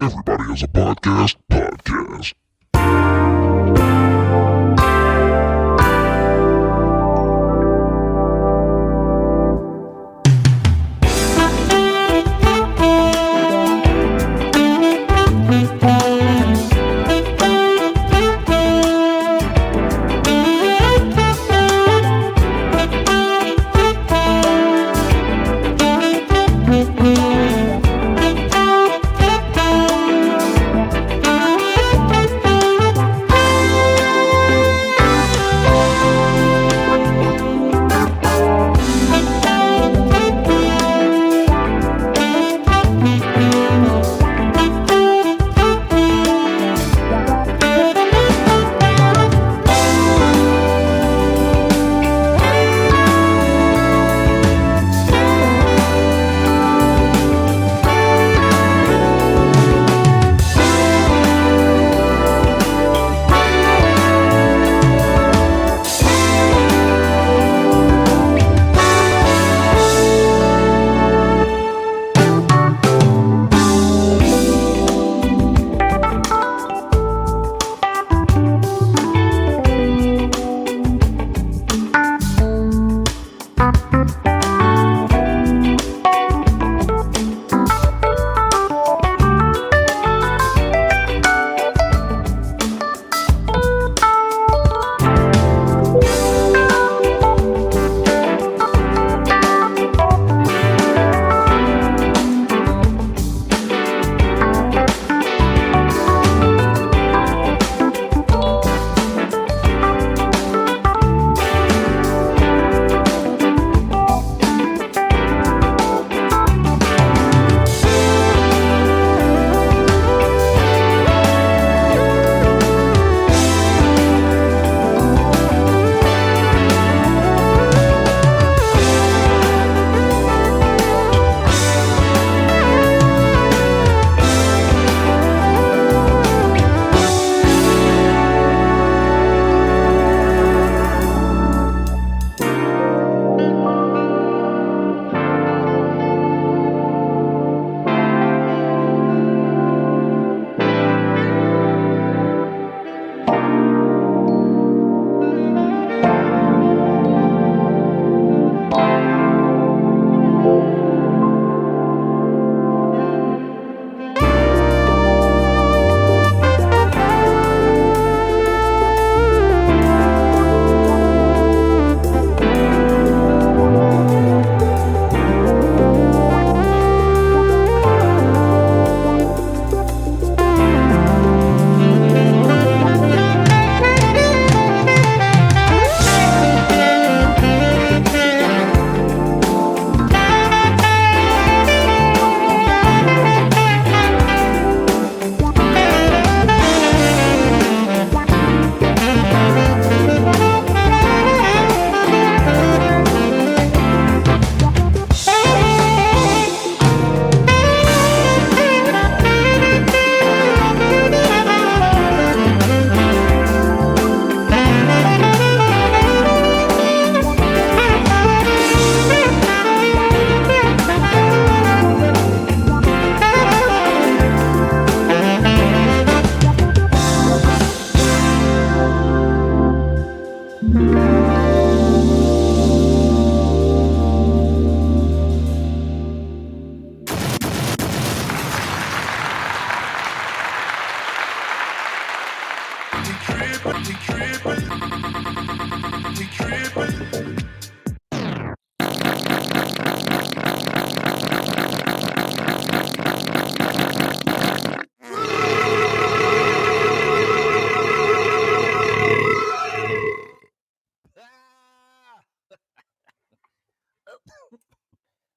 Everybody has a podcast.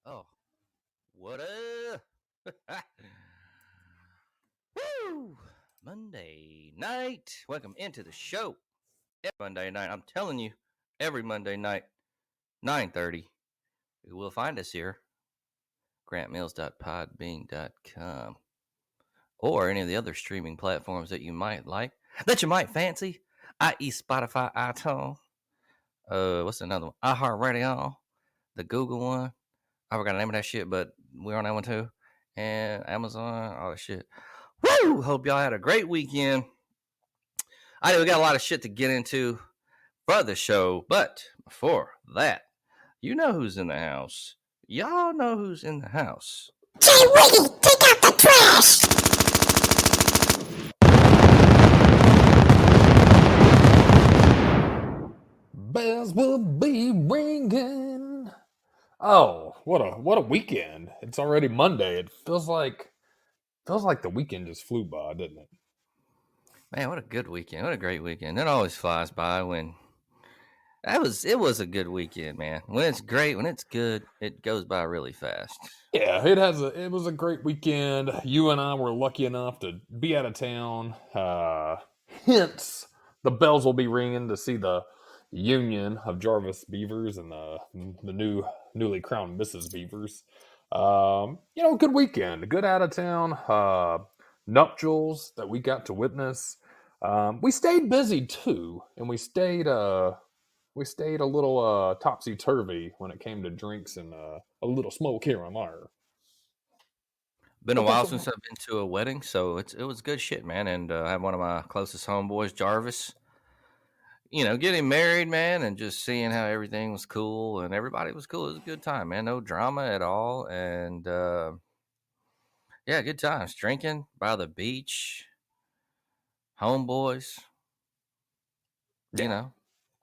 Oh, what up? Woo! Monday night. Welcome into the show. Every Monday night. I'm telling you, every Monday night, 9:30. You will find us here. grantmills.podbean.com or any of the other streaming platforms that you might like, that you might fancy, i.e. Spotify, iTunes. What's another one? iHeartRadio, the Google one. I forgot the name of that shit, but we're on that one too. And Amazon, all that shit. Woo! Hope y'all had a great weekend. I know we got a lot of shit to get into for the show, but before that, you know who's in the house. Y'all know who's in the house. J.Wiggy, take out the trash! Bells will be ringing. Oh, what a weekend! It's already Monday. It feels like the weekend just flew by, didn't it? Man, what a good weekend. What a great weekend. It always flies by when it was a good weekend, man. When it's great, when it's good, it goes by really fast. Yeah, it was a great weekend. You and I were lucky enough to be out of town. Hence, the bells will be ringing to see the union of Jarvis Beavers and the newly crowned Mrs. Beavers. Good weekend, good out of town nuptials that we got to witness. We stayed busy too, and we stayed a little topsy turvy when it came to drinks and a little smoke here and there. Been a But that's while all right. since I've been to a wedding, so it was good shit, man. And I have one of my closest homeboys, Jarvis. Getting married, man, and just seeing how everything was cool and everybody was cool. It was a good time, man. No drama at all, and yeah, good times. Drinking by the beach, homeboys. You Yeah, know,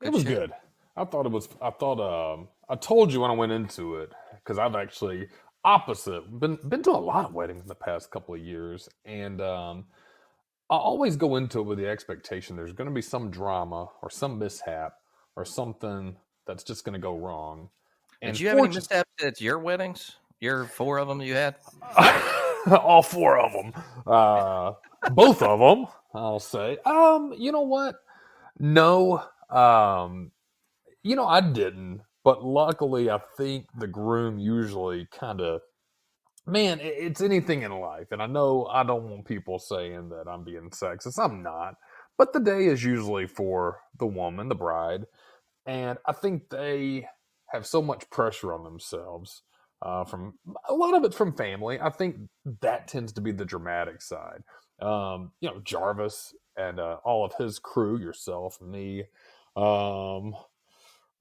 it good was shit. good. I told you when I went into it because I've actually opposite been to a lot of weddings in the past couple of years, and I always go into it with the expectation there's going to be some drama or some mishap or something that's just going to go wrong. Did And you have any fortunately, mishaps at your weddings? Your four of them you had? all four of them, both of them, I'll say. You know what? No, I didn't. But luckily, I think the groom usually kind of, man, it's anything in life. And I know I don't want people saying that I'm being sexist. I'm not. But the day is usually for the woman, the bride. And I think they have so much pressure on themselves from a lot of it from family. I think that tends to be the dramatic side. Jarvis and all of his crew, yourself, me, um,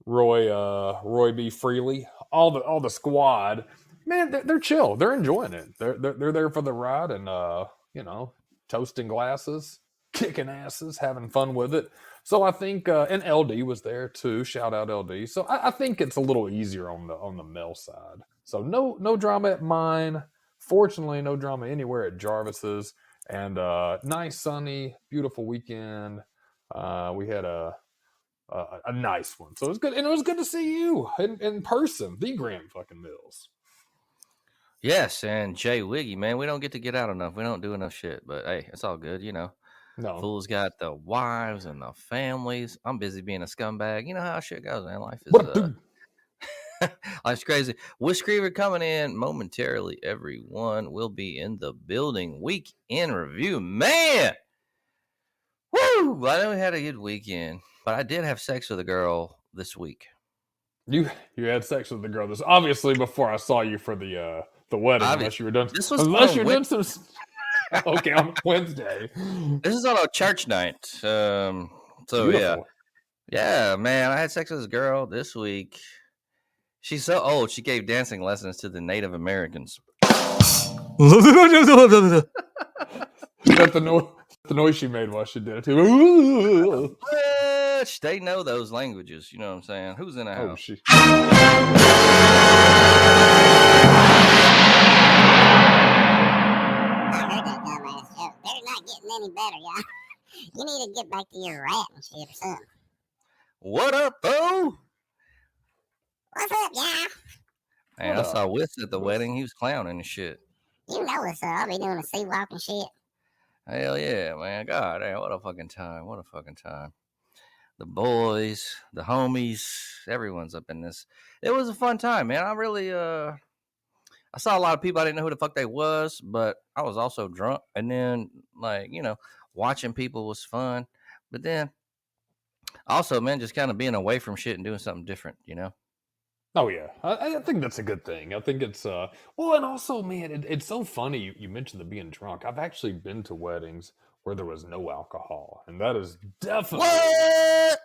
Roy B. Freely, all the squad. Man, they're chill. They're enjoying it. They're there for the ride and toasting glasses, kicking asses, having fun with it. So I think and LD was there too. Shout out LD. So I think it's a little easier on the male side. So no drama at mine. Fortunately, no drama anywhere at Jarvis's. And nice, sunny, beautiful weekend. We had a nice one. So it was good, and it was good to see you in person, the Grand fucking Mills. Yes, and J.Wiggy, man, we don't get out enough. We don't do enough shit, but hey, it's all good, No, Fools got the wives and the families. I'm busy being a scumbag. You know how shit goes, man. Life is what dude? life's crazy. Whis coming in momentarily. Everyone will be in the building. Week in review, man. Woo! I know we had a good weekend, but I did have sex with a girl this week. You had sex with the girl. This obviously before I saw you for the wedding, unless you Obviously, were done. this was on a Unless you're done some. Okay, on Wednesday. this is on a church night. So yeah, Beautiful. yeah, man. I had sex with this girl this week. She's so old. She gave dancing lessons to the Native Americans. That the noise she made while she did it too. Which they know those languages. You know what I'm saying? Who's in the Oh, house? she. I heard that dumbass joke. They're not getting any better, y'all. You need to get back to your rat and shit or something. What up, fool? What's up, y'all? Man, What I saw up? Whis at the With wedding. He was clowning and shit. You know what's up. I'll be doing a sea walk and shit. Hell yeah, man. God damn, what a fucking time. What a fucking time. The boys, the homies, everyone's up in this. It was a fun time, man. I saw a lot of people. I didn't know who the fuck they was, but I was also drunk. And then, watching people was fun. But then, also, man, just kind of being away from shit and doing something different. Oh yeah, I think that's a good thing. I think it's well, and also, man, it's so funny you mentioned the being drunk. I've actually been to weddings where there was no alcohol, and that is definitely What?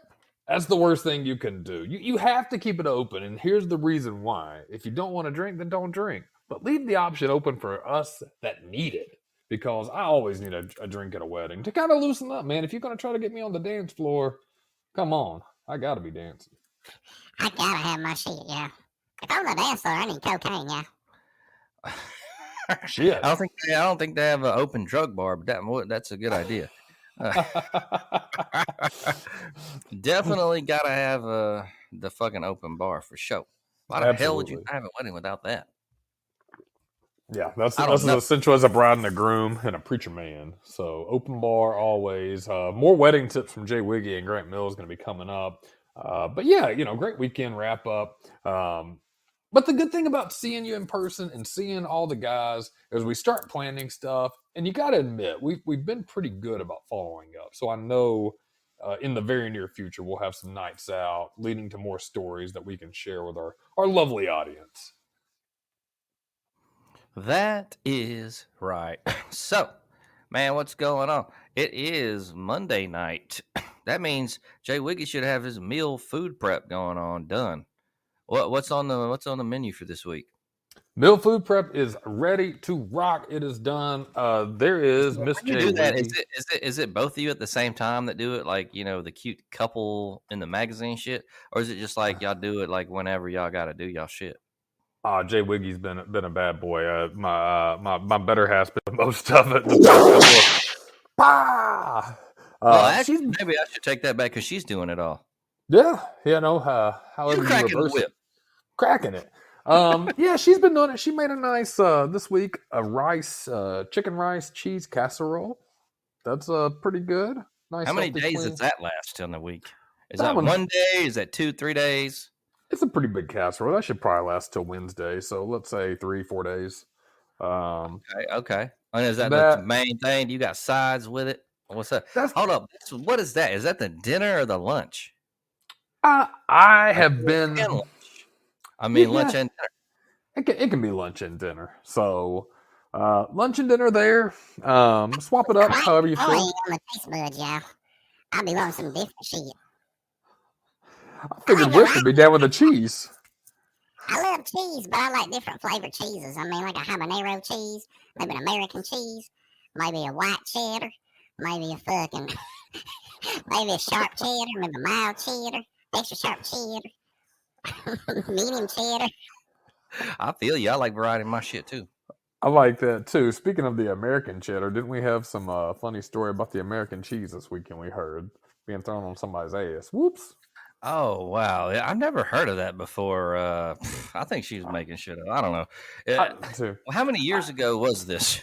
that's the worst thing you can do. You have to keep it open, and here's the reason why. If you don't want to drink, then don't drink. But leave the option open for us that need it, because I always need a drink at a wedding to kind of loosen up, man. If you're gonna try to get me on the dance floor, come on, I gotta be dancing. I gotta have my shit, yeah. If I'm on the dance floor, I need cocaine, yeah. Shit. I don't think they have an open drug bar, but that's a good idea. Definitely gotta have the fucking open bar for sure. Why the hell would you Absolutely. have a wedding without that? Yeah, that's I don't as know. essential as a bride and a groom and a preacher man. So open bar always. More wedding tips from J.Wiggy and Grant Mill is going to be coming up. But yeah, great weekend wrap up. But the good thing about seeing you in person and seeing all the guys is we start planning stuff, and you got to admit we've been pretty good about following up. So I know in the very near future we'll have some nights out, leading to more stories that we can share with our lovely audience. That is right. So, man, what's going on? It is Monday night. That means Jay Wiggy should have his meal food prep going on done. What's on the menu for this week? Meal food prep is ready to rock. It is done. There is So Miss when you J do that, Wiggy. is it both of you at the same time that do it, like the cute couple in the magazine shit, or is it just like y'all do it like whenever y'all got to do y'all shit? J Wiggy's been a bad boy. My better half spent most of it. The past couple of, Well, she's actually, maybe I should take that back because she's doing it all. yeah, You however you cracking the reverse it, whip. cracking it. Yeah, she's been doing it. She made a nice this week a chicken rice cheese casserole. That's pretty good. Nice How many healthy days does clean. that last in the week? Is That that one, 1 day? Is that 2-3 days? it's a pretty big casserole. That should probably last till Wednesday. So let's say 3-4 days. Okay. And is that the That main thing? Do you got sides with it? What's that? that's Hold up. What is that? Is that the dinner or the lunch? I Like have dinner been and lunch. I mean, lunch yeah, and dinner. it can be lunch and dinner. So lunch and dinner there. Swap it up Right however you before feel. on the taste buds, yeah. I be wanting some different shit. I I figured ain't gonna Whis lie, would be down with the cheese. I love cheese, but I like different flavored cheeses. I mean, like a habanero cheese, maybe an American cheese, maybe a white cheddar, maybe a fucking, maybe a sharp cheddar, maybe a mild cheddar, extra sharp cheddar, medium cheddar. I feel you. I like variety in my shit too. I like that too. Speaking of the American cheddar, didn't we have some funny story about the American cheese this weekend? We heard being thrown on somebody's ass. Whoops. Oh wow! Yeah, I've never heard of that before. I think she's making shit up. I don't know. Uh, Too. how many years ago was this?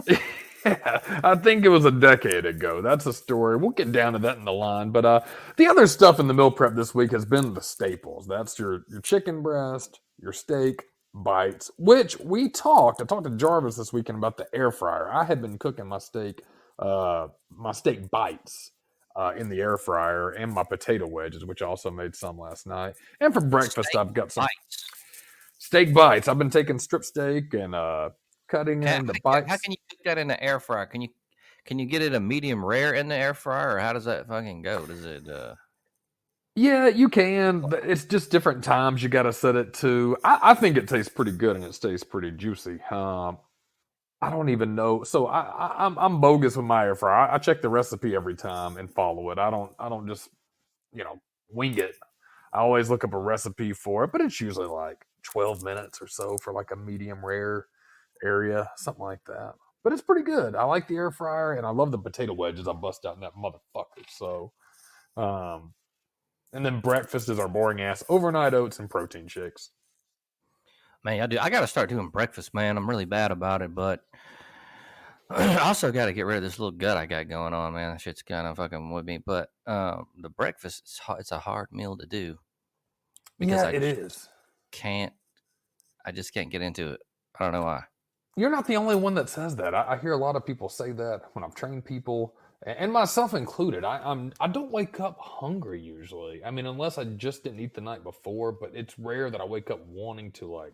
Yeah, I think it was a decade ago. That's a story. We'll get down to that in the line. But the other stuff in the meal prep this week has been the staples. That's your chicken breast, your steak bites, which I talked to Jarvis this weekend about the air fryer. I had been cooking my steak bites in the air fryer, and my potato wedges, which I also made some last night. And for breakfast, Steak I've got some bites. steak bites. I've been taking strip steak and cutting How, into how bites. can you cook that in the air fryer? Can you get it a medium rare in the air fryer, or how does that fucking go? Does it? Yeah, you can. It's just different times you got to set it to. I think it tastes pretty good and it stays pretty juicy. I don't even know. So I'm bogus with my air fryer. I check the recipe every time and follow it. I don't just wing it. I always look up a recipe for it, but it's usually like 12 minutes or so for like a medium rare area, something like that. But it's pretty good. I like the air fryer and I love the potato wedges I bust out in that motherfucker. So, um, and then breakfast is our boring ass overnight oats and protein shakes. Man, I got to start doing breakfast, man. I'm really bad about it, but I also got to get rid of this little gut I got going on, man. That shit's kind of fucking with me. But the breakfast, it's a hard meal to do because Yeah, it is. can't, I just can't get into it. I don't know why. You're not the only one that says that. I hear a lot of people say that when I've trained people. and myself included. I don't wake up hungry usually. I mean, unless I just didn't eat the night before. But it's rare that I wake up wanting to like.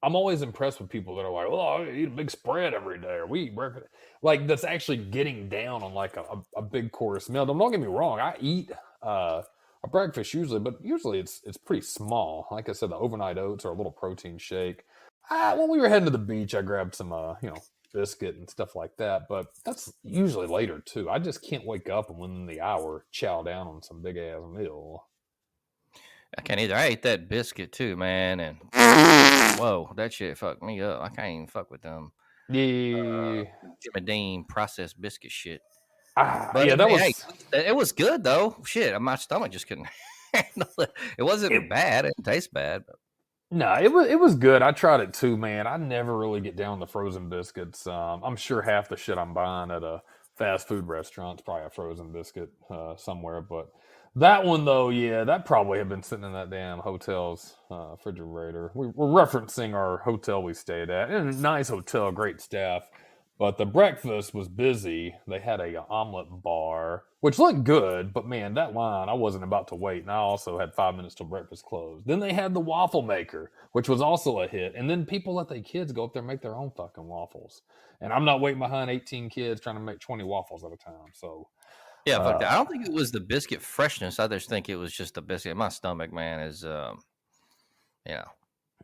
I'm always impressed with people that are like, "Oh, I eat a big spread every day, or we eat breakfast." Like that's actually getting down on like a big course meal. Don't get me wrong. I eat a breakfast usually, but usually it's pretty small. Like I said, the overnight oats or a little protein shake. When we were heading to the beach, I grabbed some biscuit and stuff like that. But that's usually later too. I just can't wake up and within the hour chow down on some big ass meal. I can't either. I ate that biscuit too, man, and whoa, that shit fucked me up. I can't even fuck with them Yeah. Jimmy Dean processed biscuit shit. That But I mean, was. hey, it was good though. Shit, my stomach just couldn't handle it. It wasn't bad. It didn't taste bad. But No, it was good. I tried it too, man. I never really get down the frozen biscuits. I'm sure half the shit I'm buying at a fast food restaurant is probably a frozen biscuit somewhere. But that one though, yeah, that probably had been sitting in that damn hotel's refrigerator. We're referencing our hotel we stayed at. And a nice hotel, great staff. But the breakfast was busy. They had a omelet bar, which looked good, but man, that line, I wasn't about to wait. And I also had 5 minutes till breakfast closed. Then they had the waffle maker, which was also a hit. And then people let their kids go up there and make their own fucking waffles. And I'm not waiting behind 18 kids trying to make 20 waffles at a time. So yeah, fuck that. I don't think it was the biscuit freshness. I just think it was just the biscuit. My stomach, man, is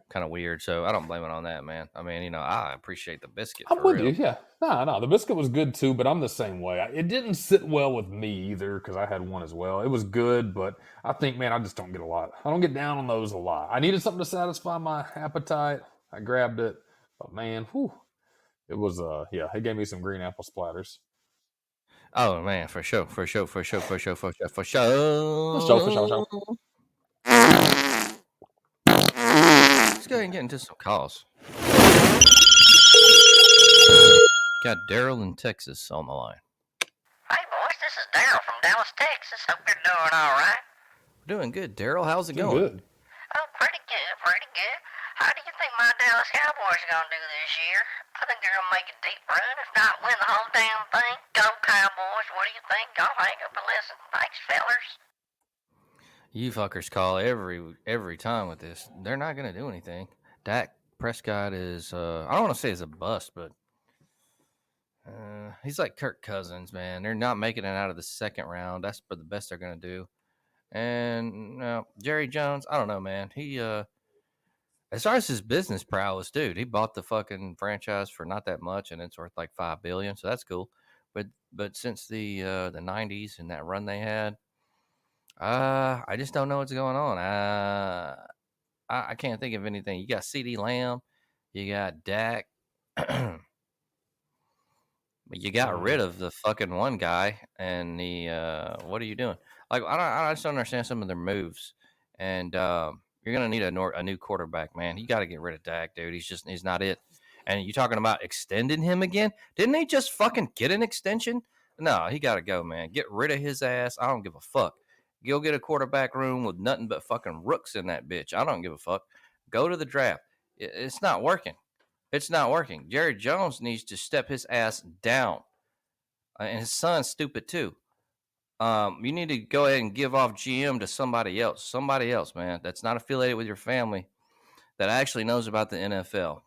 kind of weird. So I don't blame it on that, man. I mean, I appreciate the biscuit. I'm for with real. you, yeah. No, the biscuit was good too, but I'm the same way. It didn't sit well with me either because I had one as well. It was good, but I think, man, I just don't get a lot. I don't get down on those a lot. I needed something to satisfy my appetite. I grabbed it, but man, it was it gave me some green apple splatters. Oh man, for sure. Let's go ahead and get into some calls. Got Daryl in Texas on the line. Hey boys, this is Daryl from Dallas, Texas. Hope you're doing all right. Doing good, Daryl. How's it Doing going? good. Oh, pretty good, pretty good. How do you think my Dallas Cowboys are going to do this year? I think they're going to make a deep run, if not win the whole damn thing. Go Cowboys, what do you think? I'll hang up and listen. Thanks, fellers. You fuckers call every time with this. They're not going to do anything. Dak Prescott is, I don't want to say he's a bust, but he's like Kirk Cousins, man. They're not making it out of the second round. That's for the best they're going to do. And Jerry Jones, I don't know, man. He, as far as his business prowess, dude, he bought the fucking franchise for not that much, and it's worth like $5 billion, so that's cool. But since the '90s and that run they had, I just don't know what's going on. I can't think of anything. You got CeeDee Lamb, you got Dak, but you got rid of the fucking one guy, and the what are you doing? Like I just don't understand some of their moves, and you're gonna need a new quarterback, man. You got to get rid of Dak, dude. He's not it. And you talking about extending him again? Didn't they just fucking get an extension? No, he got to go, man. Get rid of his ass. I don't give a fuck. Go get a quarterback room with nothing but fucking rooks in that bitch. I don't give a fuck. Go to the draft. It's not working. It's not working. Jerry Jones needs to step his ass down. And his son's stupid too. You need to go ahead and give off GM to somebody else. Somebody else, man. That's not affiliated with your family. That actually knows about the NFL.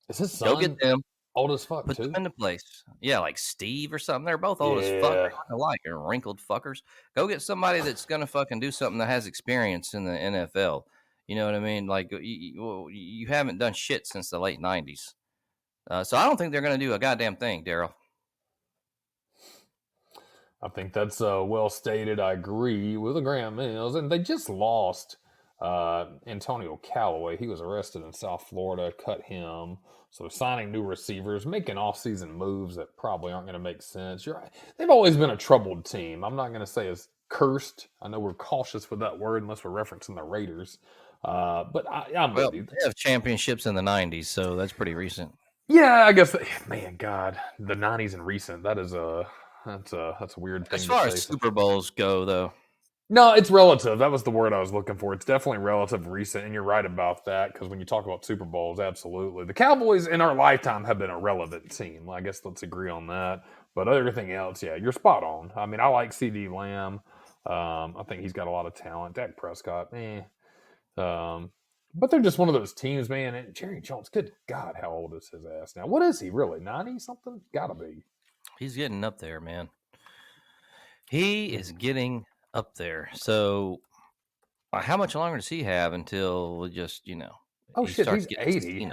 Is his son Go get them. old as fuck Put too? them into place. Yeah, like Steve or something. They're both old as fuck. They're alike. They're wrinkled fuckers. Go get somebody that's going to fucking do something that has experience in the NFL. You know what I mean? Like, you haven't done shit since the late 90s. So I don't think they're going to do a goddamn thing, Daryl. I think that's well stated. I agree with the Graham Mills. And they just lost Antonio Callaway. He was arrested in South Florida, cut him. So signing new receivers, making off-season moves that probably aren't going to make sense. You're right. They've always been a troubled team. I'm not going to say it's cursed. I know we're cautious with that word unless we're referencing the Raiders. But I'm with you. They have championships in the 90s, so that's pretty recent. Yeah, I guess. Man, God, the 90s and recent. That's a weird thing. As far as Super Bowls go, though. No, it's relative. That was the word I was looking for. It's definitely relative recent, and you're right about that, because when you talk about Super Bowls, absolutely. The Cowboys in our lifetime have been a relevant team. I guess let's agree on that. But everything else, yeah, you're spot on. I mean, I like CD Lamb. I think he's got a lot of talent. Dak Prescott, but they're just one of those teams, man. And Jerry Jones, good God, how old is his ass now? What is he really? 90 something? Gotta be. He's getting up there, man. He is getting up there. So, how much longer does he have until just Oh he shit, starts he's getting 80.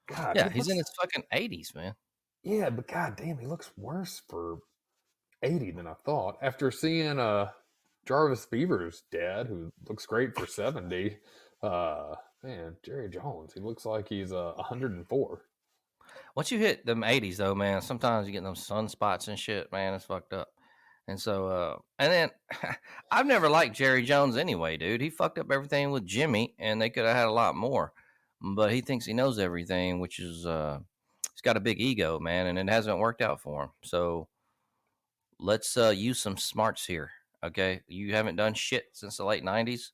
God, Yeah, he's in his fucking 80s, man. yeah, but god damn, he looks worse for 80 than I thought. After seeing Jarvis Beaver's dad, who looks great for 70, man, Jerry Jones, he looks like he's 104. Once you hit them 80s, though, man, sometimes you get them sunspots and shit, man. It's fucked up. And so, and then I've never liked Jerry Jones anyway, dude. He fucked up everything with Jimmy, and they could have had a lot more. But he thinks he knows everything, which is, he's got a big ego, man, and it hasn't worked out for him. So let's use some smarts here, okay? You haven't done shit since the late 90s.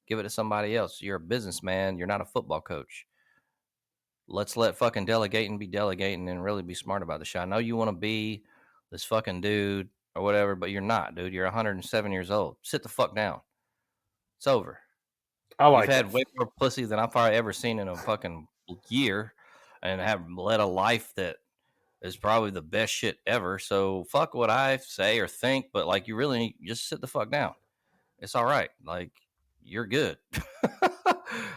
Give it to somebody else. You're a businessman. You're not a football coach. Let's let fucking delegating be delegating and really be smart about the shit. I know you want to be this fucking dude or whatever, but you're not, dude. You're 107 years old. Sit the fuck down. It's over. I You've like had it. way more pussy than I've probably ever seen in a fucking year, and have led a life that is probably the best shit ever. So fuck what I say or think, but like you really just sit the fuck down. It's all right. Like you're good.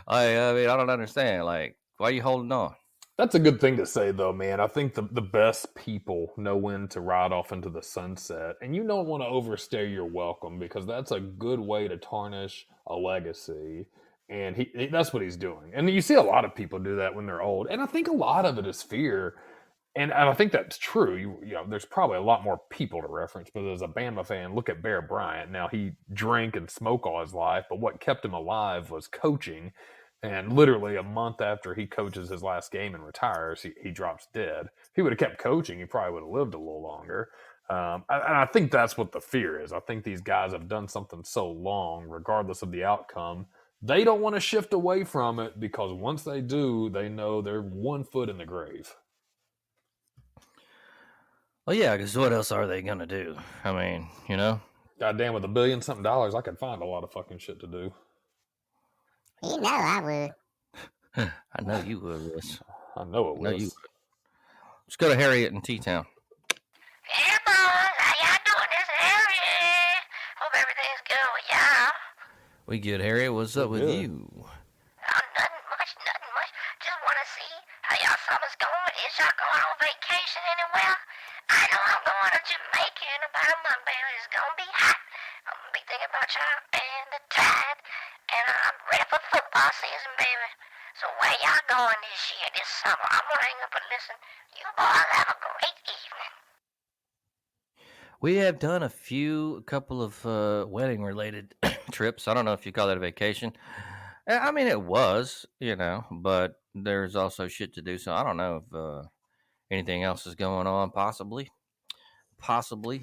I mean, I don't understand. Like, why are you holding on? That's a good thing to say, though, man. I think the best people know when to ride off into the sunset. And you don't want to overstay your welcome, because that's a good way to tarnish a legacy. And that's what he's doing. And you see a lot of people do that when they're old. And I think a lot of it is fear. And I think that's true. You know, there's probably a lot more people to reference, but as a Bama fan, look at Bear Bryant. Now, he drank and smoked all his life, but what kept him alive was coaching. And literally a month after he coaches his last game and retires, he drops dead. If he would have kept coaching, he probably would have lived a little longer. And I think that's what the fear is. I think these guys have done something so long, regardless of the outcome, they don't want to shift away from it, because once they do, they know they're 1 foot in the grave. Well, yeah, because what else are they gonna do? I mean, Goddamn, with $1 billion something, I could find a lot of fucking shit to do. You know I would. I know you would, Whis. I know it I know you was. would. Let's go to Harriet in T-Town. Yeah, boys, how y'all doing? This is Harry. Hope everything's good with y'all. We good, Harriet. What's up with good. you? Nothing much. Just want to see how y'all summer's going. Is y'all going on vacation anywhere? I know I'm going to Jamaica in about a month, baby. It's going to be hot. I'm going to be thinking about y'all and the tide. And I'm ready for football season, baby. So where y'all going this year, this summer? I'm going to hang up and listen. You boys have a great evening. We have done a couple of wedding-related trips. I don't know if you call that a vacation. I mean, it was, but there's also shit to do. So I don't know if anything else is going on. Possibly,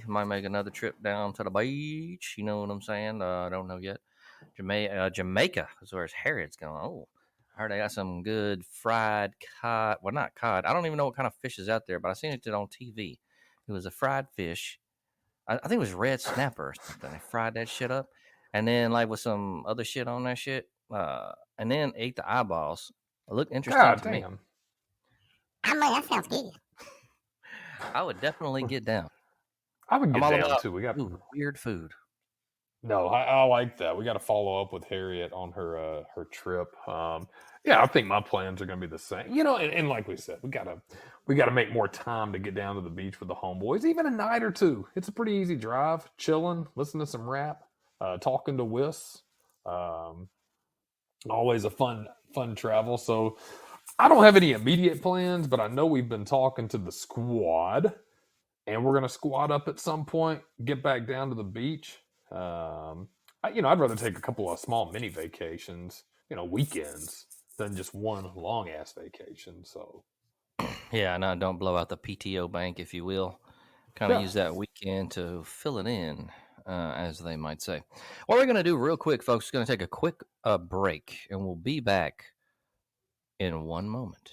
might make another trip down to the beach. You know what I'm saying? I don't know yet. Jamaica is where Harriet's going. Oh, I heard they got some good fried cod. Well, not cod. I don't even know what kind of fish is out there, but I seen it on TV. It was a fried fish. I think it was red snapper or something. They fried that shit up, and then like with some other shit on that shit, and then ate the eyeballs. It looked interesting God to me. damn. I mean, that sounds good. I would definitely get down. I would get I'm all down about too. We got weird food. No, I like that. We got to follow up with Harriet on her trip. Yeah, I think my plans are going to be the same. You know, and like we said, we gotta make more time to get down to the beach with the homeboys, even a night or two. It's a pretty easy drive, chilling, listening to some rap, talking to Whis. Always a fun travel. So I don't have any immediate plans, but I know we've been talking to the squad, and we're going to squad up at some point, get back down to the beach. I'd rather take a couple of small mini vacations, weekends, than just one long ass vacation. So, Yeah, no, don't blow out the PTO bank, if you will. Kind of Yeah. use that weekend to fill it in. as they might say. What we're going to do real quick, folks, is going to take a quick break, and we'll be back in one moment.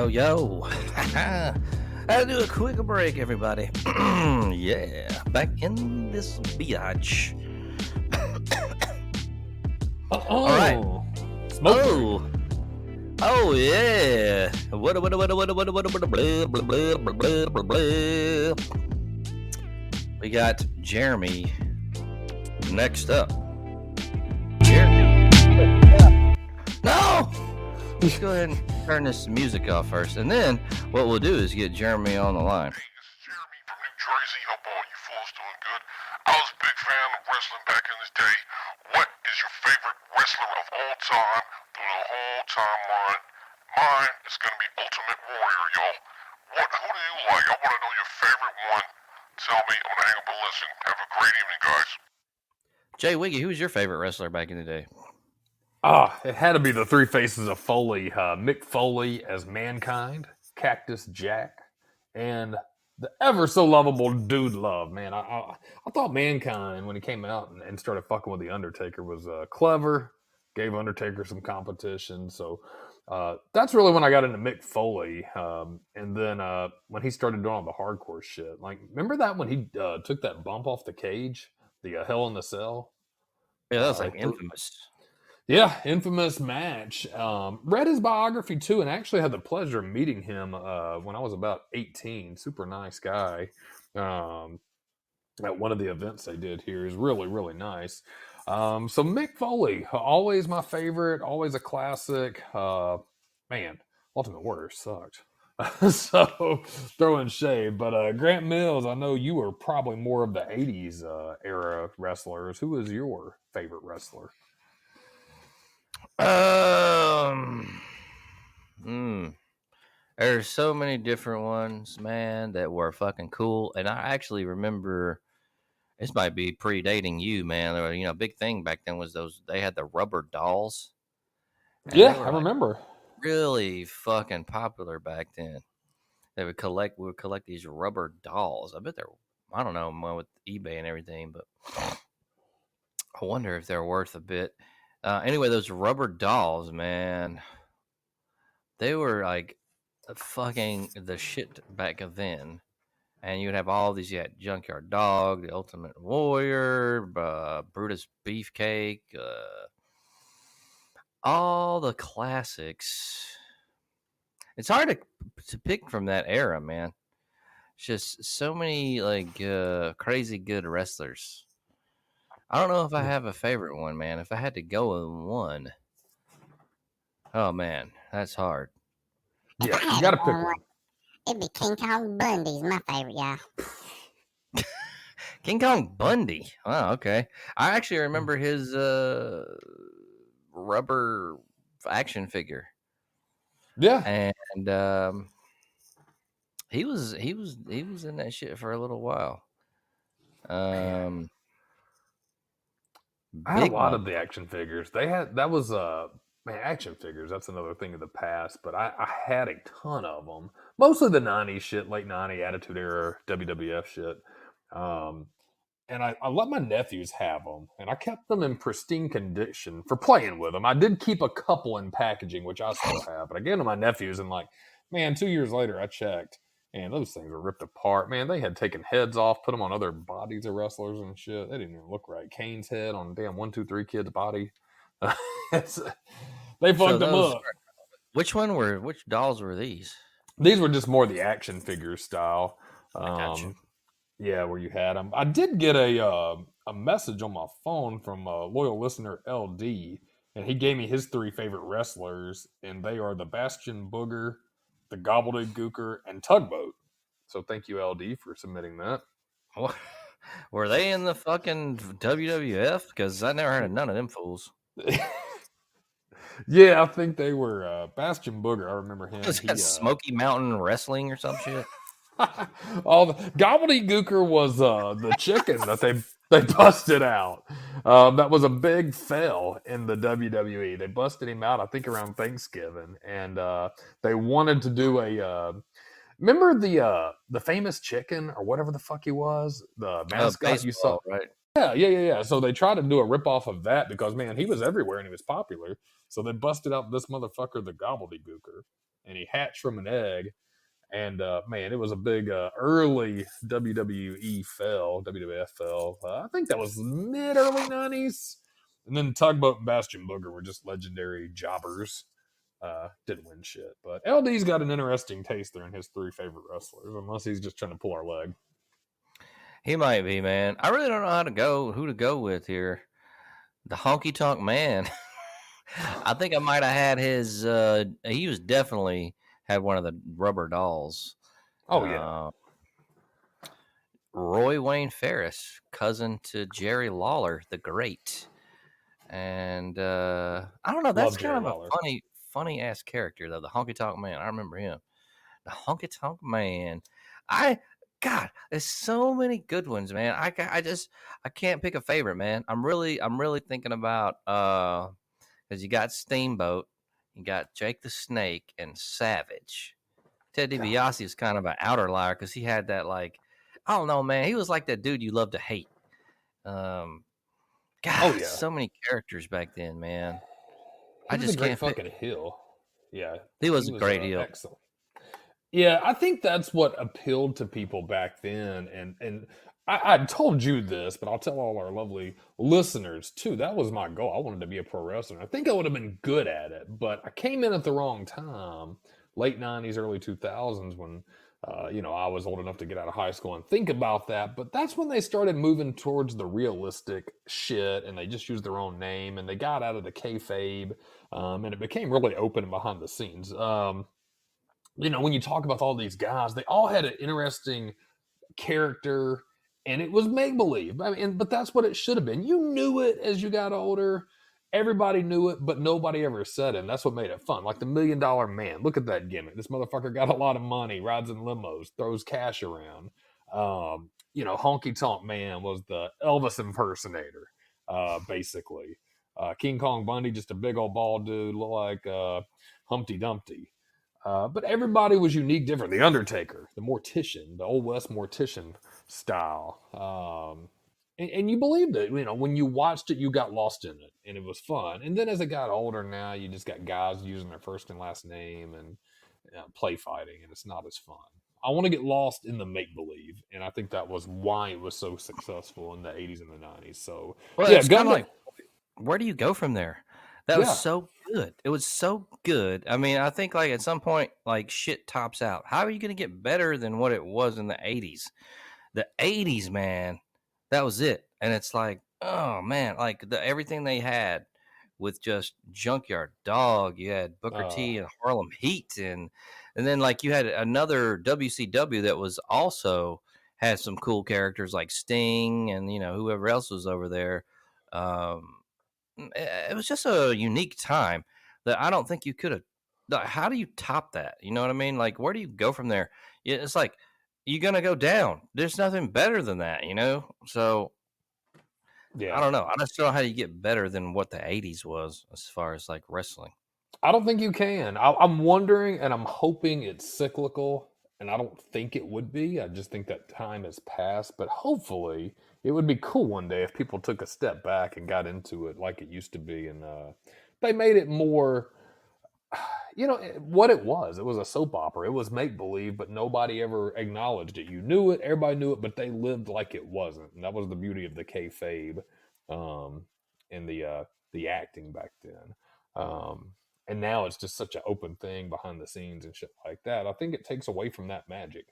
Yo. I'll do a quick break, everybody. Yeah, back in this biatch. All right. Oh yeah. What? We got Jeremy next up. No. Let's go ahead and turn this music off first, and then what we'll do is get Jeremy on the line. Hey, this is Jeremy from New Jersey. Hope all you fools doing good. I was a big fan of wrestling back in this day. What is your favorite wrestler of all time through the whole timeline? Mine is going to be Ultimate Warrior, y'all. Who do you like? I want to know your favorite one. Tell me. I'm going to hang up and listen. Have a great evening, guys. J.Wiggy, who was your favorite wrestler back in the day? It had to be the Three Faces of Foley. Mick Foley as Mankind, Cactus Jack, and the ever so lovable Dude Love. Man, I thought Mankind, when he came out and started fucking with The Undertaker, was clever, gave Undertaker some competition. So that's really when I got into Mick Foley. And then when he started doing all the hardcore shit. Like, remember that when he took that bump off the cage, the Hell in the Cell? Yeah, that was like infamous. Yeah, infamous match. Read his biography too, and actually had the pleasure of meeting him when I was about 18. Super nice guy. At one of the events they did here is really, really nice. So Mick Foley, always my favorite, always a classic. Man, Ultimate Warrior sucked. So throwing shade, but Grant Mills, I know you were probably more of the 80s era wrestlers. Who was your favorite wrestler? There's so many different ones, man, that were fucking cool. And I actually remember, this might be predating you, man. There were, big thing back then was they had the rubber dolls. Yeah, I remember. Really fucking popular back then. We would collect these rubber dolls. I bet I don't know, with eBay and everything, but I wonder if they're worth a bit. Anyway, those rubber dolls, man, they were like fucking the shit back then. And you would have all these, Junkyard Dog, the Ultimate Warrior, Brutus Beefcake, all the classics. It's hard to pick from that era, man. It's just so many crazy good wrestlers. I don't know if I have a favorite one, man. If I had to go with one, oh man, that's hard. Yeah, you got to pick one. It'd be King Kong Bundy's my favorite guy. King Kong Bundy. Oh, okay. I actually remember his rubber action figure. Yeah, and he was in that shit for a little while. I had a Big lot mother. of the action figures. That was man, action figures. That's another thing of the past. But I had a ton of them. Mostly the '90s shit, late '90s Attitude Era WWF shit. Um, and I let my nephews have them, and I kept them in pristine condition for playing with them. I did keep a couple in packaging, which I still have, but I gave them to my nephews, and like, man, 2 years later, I checked, and those things were ripped apart. Man, they had taken heads off, put them on other bodies of wrestlers and shit. They didn't even look right. Kane's head on damn 1, 2, 3 kid's body. They So fucked them those, up. which dolls were these? These were just more the action figure style. I got you. Yeah, where you had them. I did get a message on my phone from a loyal listener, LD, and he gave me his 3 favorite wrestlers, and they are the Bastion Booger, the Gobbledygooker, and Tugboat. So thank you, LD, for submitting that. Were they in the fucking WWF? Because I never heard of none of them fools. Yeah, I think they were Bastion Booger. I remember him. Was that Smoky Mountain Wrestling or some shit? All the Gobbledygooker was the chicken that they busted out. That was a big fail in the WWE. They busted him out, I think, around Thanksgiving, and they wanted to do a. Remember the famous chicken or whatever the fuck he was, the mascot you saw. Baseball, right? Yeah. So they tried to do a ripoff of that because man, he was everywhere and he was popular. So they busted out this motherfucker, the Gobbledygooker, and he hatched from an egg. And man, it was a big early WWE fell, WWF fell. I think that was mid early '90s. And then Tugboat and Bastion Booger were just legendary jobbers. Didn't win shit, but LD's got an interesting taste there in his 3 favorite wrestlers, unless he's just trying to pull our leg. He might be, man. I really don't know who to go with here. The Honky Tonk Man. I think I might have had his. He was definitely had one of the rubber dolls. Oh yeah, Roy Wayne Ferris, cousin to Jerry Lawler the Great, and I don't know. That's kind of Lawler. a funny ass character though. The Honky Tonk Man. I remember him. The Honky Tonk Man. God, there's so many good ones, man. I can't pick a favorite, man. I'm really thinking about because you got Steamboat, you got Jake the Snake, and Savage. Ted DiBiase is kind of an outer liar because he had that like, I don't know, man. He was like that dude you love to hate. God, so many characters back then, man. He was a great fucking heel. Yeah, he was a great heel. Excellent. Yeah, I think that's what appealed to people back then, and I told you this, but I'll tell all our lovely listeners too. That was my goal. I wanted to be a pro wrestler. I think I would have been good at it, but I came in at the wrong time, late '90s, early 2000s, when I was old enough to get out of high school and think about that. But that's when they started moving towards the realistic shit, and they just used their own name, and they got out of the kayfabe, and it became really open and behind the scenes. When you talk about all these guys, they all had an interesting character, and it was make believe. But that's what it should have been. You knew it as you got older. Everybody knew it, but nobody ever said it. And that's what made it fun. Like the $1 Million Man. Look at that gimmick. This motherfucker got a lot of money, rides in limos, throws cash around. Honky Tonk Man was the Elvis impersonator, basically. King Kong Bundy, just a big old bald dude, look like Humpty Dumpty. But everybody was unique, different. The Undertaker, the Mortician, the Old West Mortician style. And you believed it. When you watched it, you got lost in it, and it was fun. And then as it got older now, you just got guys using their first and last name and play fighting, and it's not as fun. I want to get lost in the make-believe, and I think that was why it was so successful in the 80s and the 90s. So, it's kind of like, where do you go from there? That was so good. It was so good. I mean, I think like at some point, like shit tops out. How are you going to get better than what it was in the 80s? The 80s, man, that was it. And it's like, oh man, like everything they had with just Junkyard Dog. You had Booker T and Harlem Heat, and then like you had another WCW that was also had some cool characters like Sting and whoever else was over there. It was just a unique time that I don't think you could have. How do you top that? You know what I mean? Like, where do you go from there? It's like you're gonna go down. There's nothing better than that, So Yeah. I don't know. I just don't know how you get better than what the 80s was as far as like wrestling. I don't think you can. I'm wondering, and I'm hoping it's cyclical, and I don't think it would be. I just think that time has passed, but hopefully it would be cool one day if people took a step back and got into it like it used to be, and they made it more, what it was. It was a soap opera. It was make believe, but nobody ever acknowledged it. You knew it, everybody knew it, but they lived like it wasn't, and that was the beauty of the kayfabe, and the acting back then. And now it's just such an open thing behind the scenes and shit like that. I think it takes away from that magic.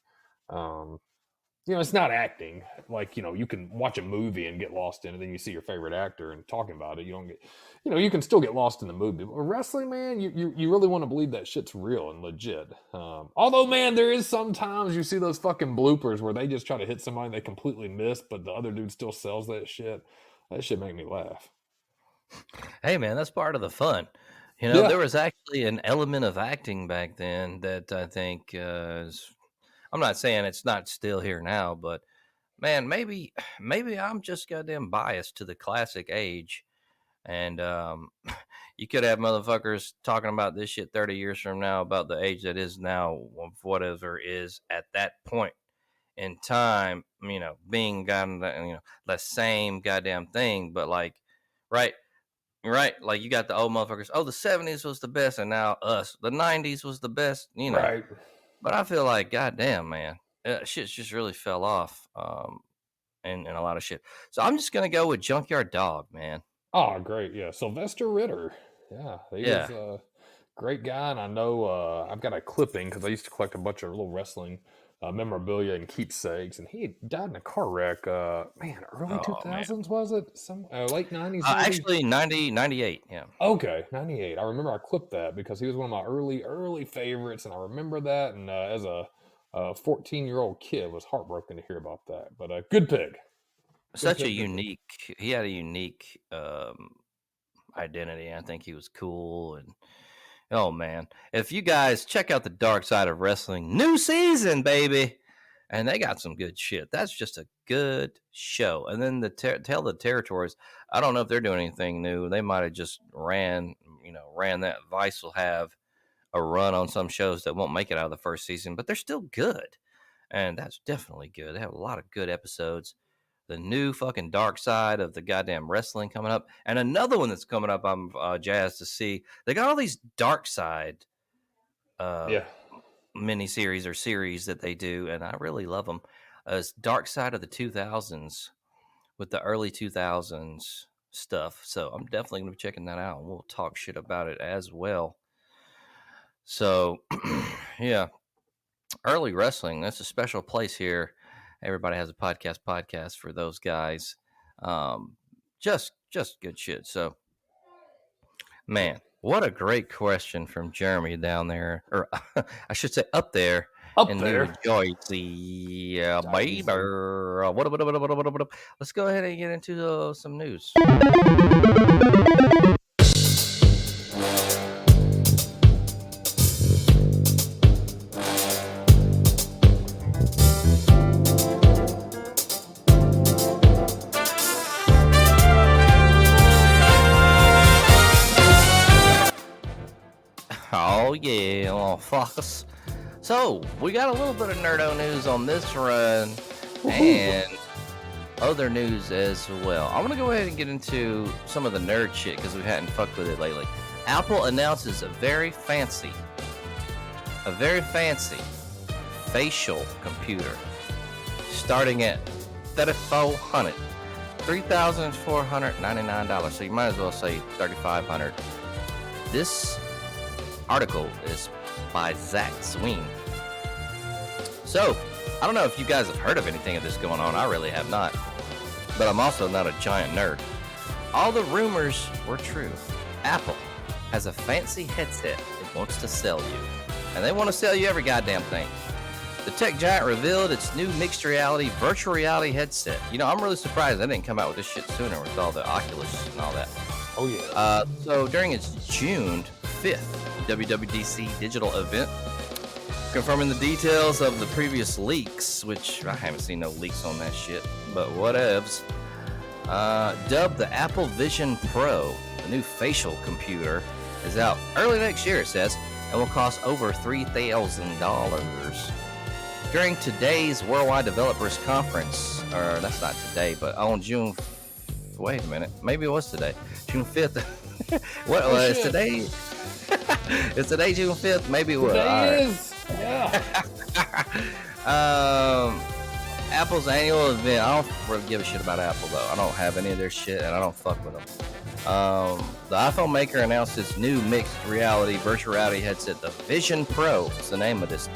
It's not acting. Like, you can watch a movie and get lost in it, then you see your favorite actor and talking about it. You don't get, you can still get lost in the movie. But wrestling, man, you really want to believe that shit's real and legit. Although, man, there is sometimes you see those fucking bloopers where they just try to hit somebody and they completely miss, but the other dude still sells that shit. That shit make me laugh. Hey, man, that's part of the fun. Yeah. There was actually an element of acting back then that I think I'm not saying it's not still here now, but man, maybe I'm just goddamn biased to the classic age. And you could have motherfuckers talking about this shit 30 years from now about the age that is now, whatever is at that point in time, being goddamn, the same goddamn thing, but like, right, like you got the old motherfuckers. Oh, the 70s was the best, and now us. The 90s was the best, Right. But I feel like, goddamn, man, shit's just really fell off, and a lot of shit. So I'm just gonna go with Junkyard Dog, man. Oh, great. Yeah. Sylvester Ritter. Yeah. He was a great guy. And I know I've got a clipping because I used to collect a bunch of little wrestling memorabilia and keepsakes. And he died in a car wreck. Early 2000s, was it? Some late 90s? Actually, 98. Yeah. Okay. 98. I remember I clipped that because he was one of my early favorites. And I remember that. And as a 14-year-old kid, was heartbroken to hear about that. But good pick. Such a unique. He had a unique identity. I think he was cool, and oh man, if you guys check out the Dark Side of Wrestling, new season, baby, and they got some good shit. That's just a good show. And then the Tale of the Territories. I don't know if they're doing anything new. They might have just ran that. Vice will have a run on some shows that won't make it out of the first season, but they're still good, and that's definitely good. They have a lot of good episodes. The new fucking Dark Side of the goddamn wrestling coming up, and another one that's coming up. I'm jazzed to see. They got all these Dark Side, miniseries or series that they do, and I really love them. It's Dark Side of the 2000s with the early 2000s stuff. So I'm definitely gonna be checking that out, and we'll talk shit about it as well. So yeah, early wrestling. That's a special place here. Everybody has a podcast for those guys. Just good shit. So, man, what a great question from Jeremy down there, or I should say up there in New Jersey. Yeah, baby. Let's go ahead and get into some news. Oh yeah, motherfuckers. So we got a little bit of nerdo news on this run, and other news as well. I'm gonna go ahead and get into some of the nerd shit because we hadn't fucked with it lately. Apple announces a very fancy facial computer starting at $3,499. So you might as well say $3,500. This article is by Zach Sween. So, I don't know if you guys have heard of anything of this going on. I really have not. But I'm also not a giant nerd. All the rumors were true. Apple has a fancy headset it wants to sell you. And they want to sell you every goddamn thing. The tech giant revealed its new mixed reality, virtual reality headset. I'm really surprised they didn't come out with this shit sooner with all the Oculus and all that. Oh, yeah. So during its June 5th WWDC digital event, confirming the details of the previous leaks, which I haven't seen no leaks on that shit, but whatevs. Dubbed the Apple Vision Pro, the new facial computer, is out early next year, it says, and will cost over $3,000. During today's Worldwide Developers Conference, or that's not today, but on June. Wait a minute, maybe it was today, June 5th. What was today? Is today June 5th? Maybe it was. Today is. Yeah. Apple's annual event. I don't really give a shit about Apple though. I don't have any of their shit, and I don't fuck with them. The iPhone maker announced its new mixed reality virtual reality headset, the Vision Pro. Is the name of this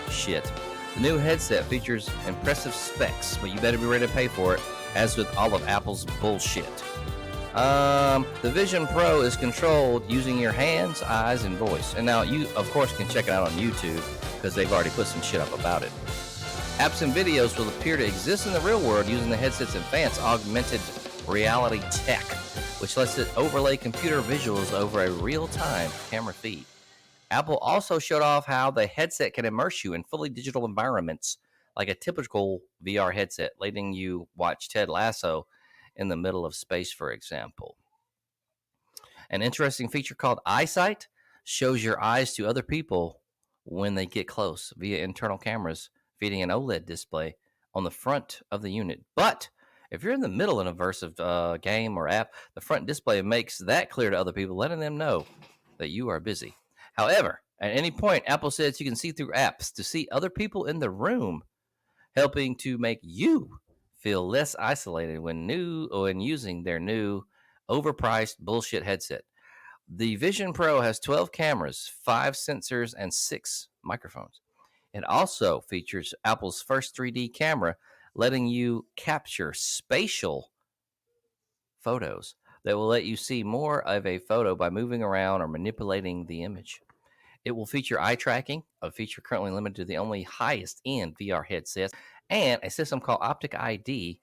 shit. The new headset features impressive specs, but you better be ready to pay for it, as with all of Apple's bullshit. The Vision Pro is controlled using your hands, eyes, and voice. And now you, of course, can check it out on YouTube because they've already put some shit up about it. Apps and videos will appear to exist in the real world using the headset's advanced augmented reality tech, which lets it overlay computer visuals over a real-time camera feed. Apple also showed off how the headset can immerse you in fully digital environments, like a typical VR headset, letting you watch Ted Lasso in the middle of space, for example. An interesting feature called Eyesight shows your eyes to other people when they get close via internal cameras feeding an OLED display on the front of the unit. But if you're in the middle of an immersive game or app, the front display makes that clear to other people, letting them know that you are busy. However, at any point, Apple says you can see through apps to see other people in the room, helping to make you feel less isolated when using their new overpriced bullshit headset. The Vision Pro has 12 cameras, 5 sensors, and 6 microphones. It also features Apple's first 3D camera, letting you capture spatial photos that will let you see more of a photo by moving around or manipulating the image. It will feature eye tracking, a feature currently limited to the only highest-end VR headsets, and a system called Optic ID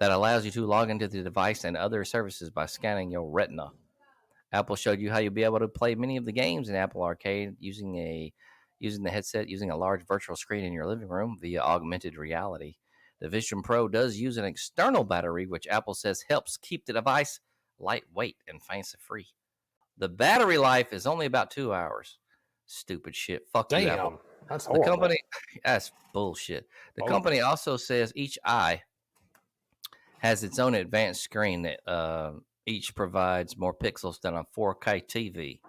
that allows you to log into the device and other services by scanning your retina. Apple showed you how you'll be able to play many of the games in Apple Arcade using the headset, using a large virtual screen in your living room via augmented reality. The Vision Pro does use an external battery, which Apple says helps keep the device lightweight and fancy-free. The battery life is only about 2 hours. Stupid shit. Fuck you, Apple. Damn, that's horrible. The company, that's bullshit. The company also says each eye has its own advanced screen that each provides more pixels than a 4K TV.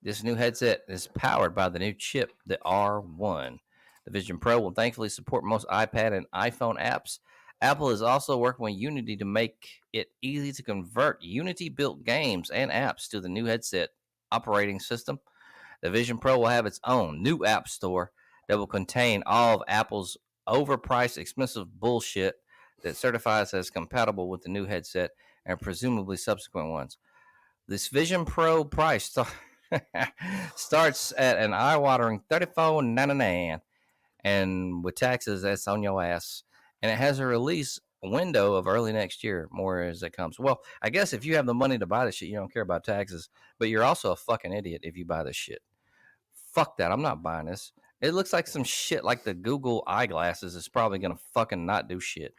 This new headset is powered by the new chip, the R1. The Vision Pro will thankfully support most iPad and iPhone apps. Apple is also working with Unity to make it easy to convert Unity-built games and apps to the new headset operating system. The Vision Pro will have its own new app store that will contain all of Apple's overpriced, expensive bullshit that certifies as compatible with the new headset and presumably subsequent ones. This Vision Pro price starts at an eye-watering $34.99, and with taxes, that's on your ass. And it has a release window of early next year, more as it comes. Well, I guess if you have the money to buy this shit, you don't care about taxes, but you're also a fucking idiot if you buy this shit. Fuck that. I'm not buying this. It looks like some shit like the Google eyeglasses is probably going to fucking not do shit.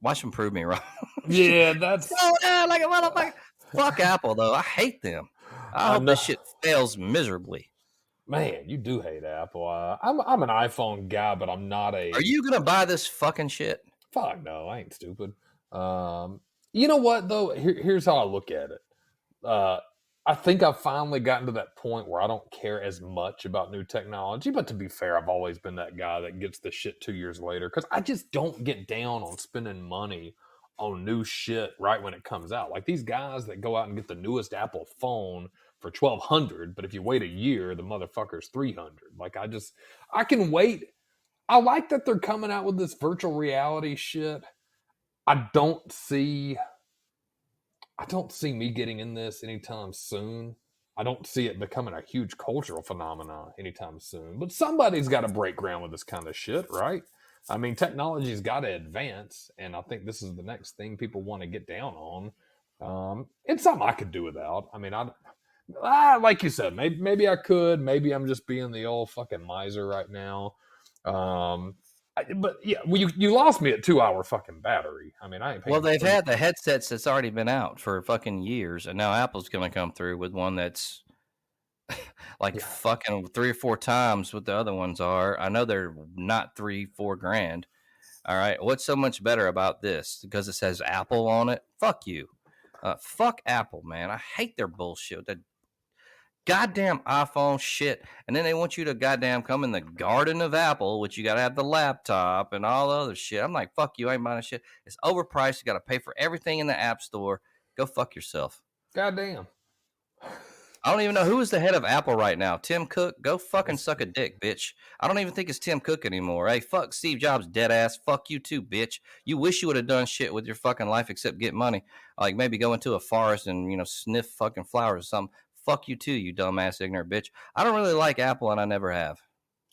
Watch them prove me wrong. Yeah, that's... like a motherfucker. Fuck Apple, though. I hate them. I hope this shit fails miserably. Man, you do hate Apple. I'm an iPhone guy, but I'm not a... Are you going to buy this fucking shit? Fuck no, I ain't stupid. You know what, though? Here's how I look at it. I think I've finally gotten to that point where I don't care as much about new technology. But to be fair, I've always been that guy that gets the shit 2 years later. Because I just don't get down on spending money on new shit right when it comes out. Like these guys that go out and get the newest Apple phone for $1,200, but if you wait a year, the motherfucker's $300. Like I can wait. I like that they're coming out with this virtual reality shit. I don't see me getting in this anytime soon. I don't see it becoming a huge cultural phenomenon anytime soon. But somebody's got to break ground with this kind of shit, right? I mean, technology's got to advance, and I think this is the next thing people want to get down on. It's something I could do without. I mean, like you said, maybe I could. Maybe I'm just being the old fucking miser right now. But yeah, well, you lost me at 2-hour fucking battery. I mean, I ain't paying. Well, they've had the headsets that's already been out for fucking years, and now Apple's going to come through with one that's like fucking 3 or 4 times what the other ones are. I know they're not 3-4 grand. All right, what's so much better about this? Because it says Apple on it. Fuck you. Fuck Apple, man. I hate their bullshit. That goddamn iPhone shit. And then they want you to goddamn come in the garden of Apple, which you got to have the laptop and all the other shit. I'm like, fuck you. I ain't buying shit. It's overpriced. You got to pay for everything in the App Store. Go fuck yourself. Goddamn. I don't even know who is the head of Apple right now. Tim Cook? Go fucking suck a dick, bitch. I don't even think it's Tim Cook anymore. Hey, fuck Steve Jobs, dead ass. Fuck you too, bitch. You wish you would have done shit with your fucking life except get money. Like maybe go into a forest and, sniff fucking flowers or something. Fuck you too, you dumbass ignorant bitch. I don't really like Apple and I never have.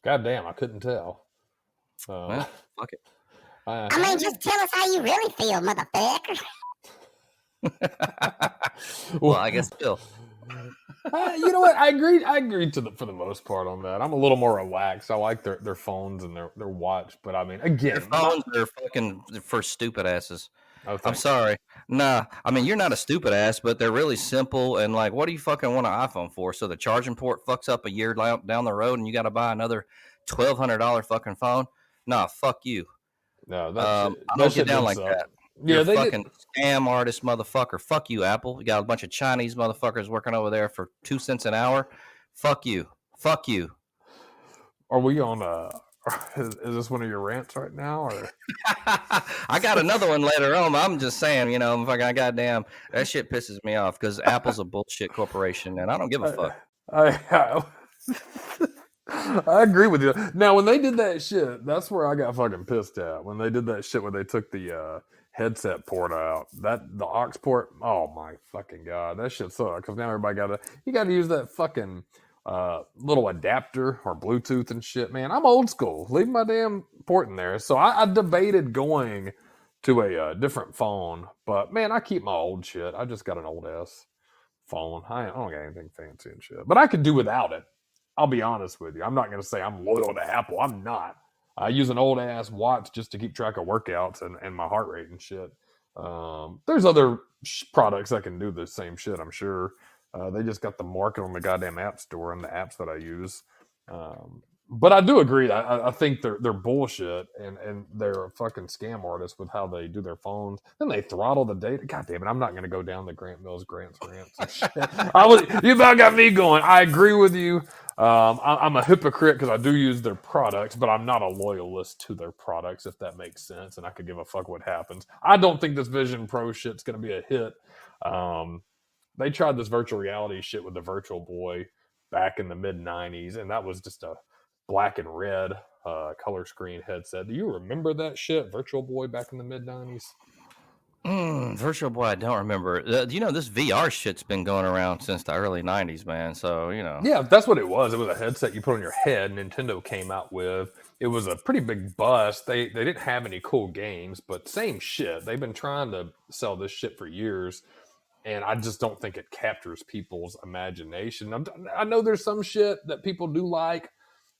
Goddamn, I couldn't tell. Well, fuck it. I mean, just tell us how you really feel, motherfucker. Well, I guess still. You know what? I agreed for the most part on that. I'm a little more relaxed. I like their phones and their watch, but I mean, again, Their phones are fucking for stupid asses. Oh, I'm sorry. Nah, I mean, you're not a stupid ass, but they're really simple. And like, what do you fucking want an iPhone for? So the charging port fucks up a year down the road and you got to buy another $1,200 fucking phone? Nah, fuck you. No, I don't get down like that. Yeah, You're they fucking scam artist motherfucker. Fuck you, Apple. You got a bunch of Chinese motherfuckers working over there for 2 cents an hour. Fuck you. Fuck you. Are we on is this one of your rants right now, or? I got another one later on. I'm just saying, fucking goddamn, that shit pisses me off because Apple's a bullshit corporation, and I don't give a fuck. I agree with you. Now, when they did that shit, that's where I got fucking pissed at. When they did that shit, where they took the headset port out, the aux port. Oh my fucking god, that shit sucks. Because now everybody you got to use that fucking little adapter or Bluetooth and shit. Man, I'm old school. Leave my damn port in there. So I debated going to a different phone, but man, I keep my old shit. I just got an old ass phone. I don't got anything fancy and shit, but I could do without it. I'll be honest with you. I'm not going to say I'm loyal to Apple. I'm not. I use an old ass watch just to keep track of workouts and my heart rate and shit. There's other products that can do the same shit, I'm sure. They just got the market on the goddamn app store and the apps that I use. But I do agree. I think they're bullshit and they're a fucking scam artist with how they do their phones. Then they throttle the data. God damn it! I'm not going to go down the Grant Mills rants and shit. You about got me going. I agree with you. I'm a hypocrite because I do use their products, but I'm not a loyalist to their products, if that makes sense. And I could give a fuck what happens. I don't think this Vision Pro shit's going to be a hit. They tried this virtual reality shit with the Virtual Boy back in the mid 90s, and that was just a black and red color screen headset. Do you remember that shit, Virtual Boy, back in the mid 90s? Virtual Boy, I don't remember. This VR shit's been going around since the early 90s, man. So, Yeah, that's what it was. It was a headset you put on your head. Nintendo came out with. It was a pretty big bust. They didn't have any cool games, but same shit. They've been trying to sell this shit for years, and I just don't think it captures people's imagination. I know there's some shit that people do like.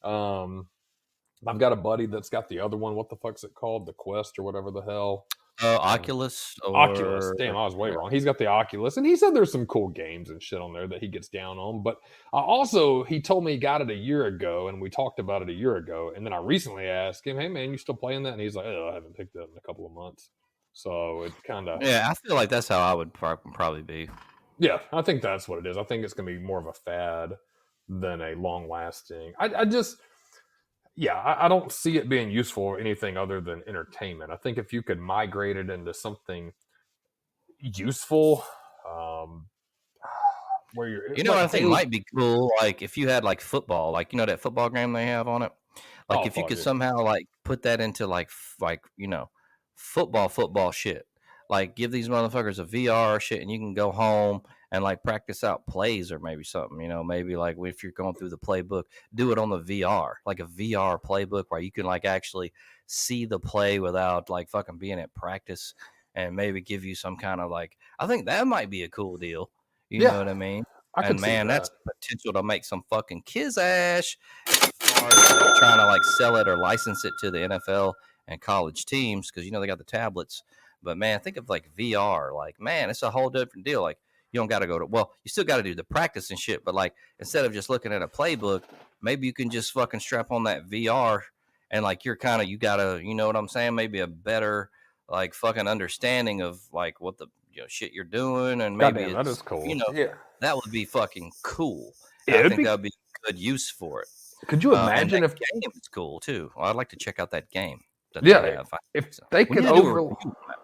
I've got a buddy that's got the other one. What the fuck's it called? The Quest or whatever the hell. Oculus. Oculus. Damn, I was way wrong. He's got the Oculus, and he said there's some cool games and shit on there that he gets down on. But also, he told me he got it a year ago, and we talked about it a year ago. And then I recently asked him, "Hey man, you still playing that?" And he's like, "Oh, I haven't picked it up in a couple of months." So it kind of I feel like that's how I would probably be. Yeah, I think that's what it is. I think it's going to be more of a fad than a long lasting. I don't see it being useful for anything other than entertainment. I think if you could migrate it into something useful, where you're, I think might be cool. Like if you had like football, like that football game they have on it. Like if you could somehow like put that into like football shit. Like give these motherfuckers a VR shit, and you can go home and like practice out plays or maybe something. Maybe like if you're going through the playbook, do it on the VR, like a VR playbook where you can like actually see the play without like fucking being at practice, and maybe give you some kind of like. I think that might be a cool deal. You know what I mean? I could And see man, that. that's potential to make some fucking kiss ash as far as like, trying to like sell it or license it to the NFL and college teams because they got the tablets. But man, think of like VR. Like, man, it's a whole different deal. Like, you don't got to go to you still got to do the practice and shit. But like, instead of just looking at a playbook, maybe you can just fucking strap on that VR and like you gotta, you know what I'm saying? Maybe a better like fucking understanding of like what the shit you're doing, and maybe Goddamn, that is it's cool. Yeah. that would be fucking cool. And Yeah, I it'd think be. that would be good use for it. Could you And imagine that if? game is cool too. I'd like to check out that game that they Yeah, have. if So they we could need to do a over. review on that.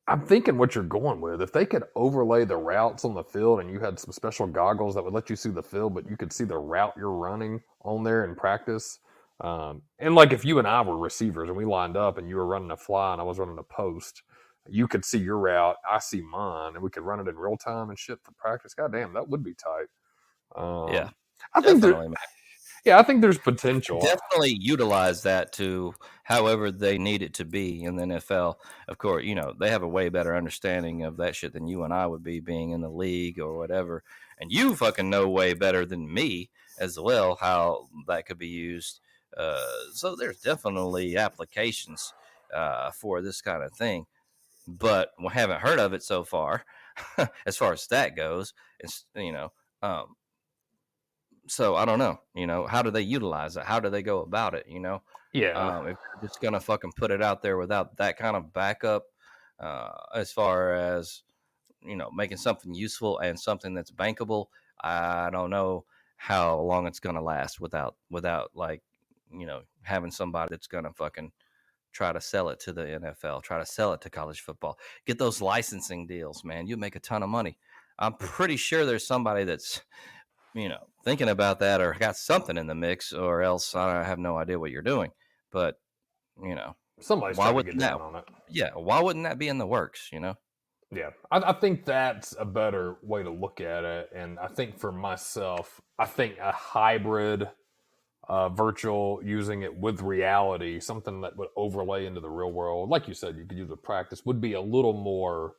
I'm thinking what you're going with. If they could overlay the routes on the field and you had some special goggles that would let you see the field, but you could see the route you're running on there in practice. And like if you and I were receivers and we lined up and you were running a fly and I was running a post, you could see your route, I see mine, and we could run it in real time and shit for practice. God damn, that would be tight. Yeah, I think definitely, man. yeah, I think there's potential. Definitely utilize that to however they need it to be in the NFL. Of course, they have a way better understanding of that shit than you and I would be being in the league or whatever. And you fucking know way better than me as well how that could be used. So there's definitely applications for this kind of thing, but we haven't heard of it so far as far as that goes. It's, um, so I don't know, how do they utilize it? How do they go about it? Yeah. If they're just gonna fucking put it out there without that kind of backup, as far as making something useful and something that's bankable, I don't know how long it's gonna last without like having somebody that's gonna fucking try to sell it to the NFL, try to sell it to college football, get those licensing deals, man. You make a ton of money. I'm pretty sure there's somebody that's thinking about that or got something in the mix, or else I have no idea what you're doing. But Somebody's why trying to get wouldn't that? down on it. Yeah, why wouldn't that be in the works? Yeah, I think that's a better way to look at it. And I think for myself, I think a hybrid virtual, using it with reality, something that would overlay into the real world, like you said, you could use a practice, would be a little more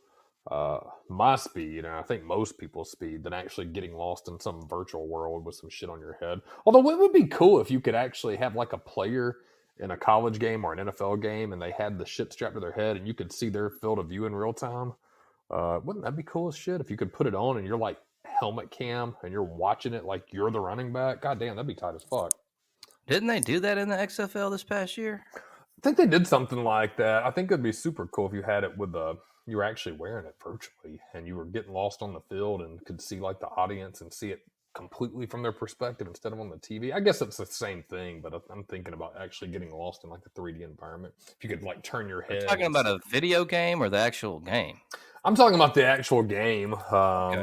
my speed, and I think most people's speed, than actually getting lost in some virtual world with some shit on your head. Although it would be cool if you could actually have like a player in a college game or an NFL game and they had the shit strapped to their head and you could see their field of view in real time. Wouldn't that be cool as shit if you could put it on and you're like helmet cam and you're watching it like you're the running back? God damn, that'd be tight as fuck. Didn't they do that in the XFL this past year? I think they did something like that. I think it'd be super cool if you had it with you were actually wearing it virtually and you were getting lost on the field and could see like the audience and see it completely from their perspective instead of on the TV. I guess it's the same thing, but I'm thinking about actually getting lost in like the 3D environment. If you could like turn your head. Are you talking about a video game or the actual game? I'm talking about the actual game. Okay.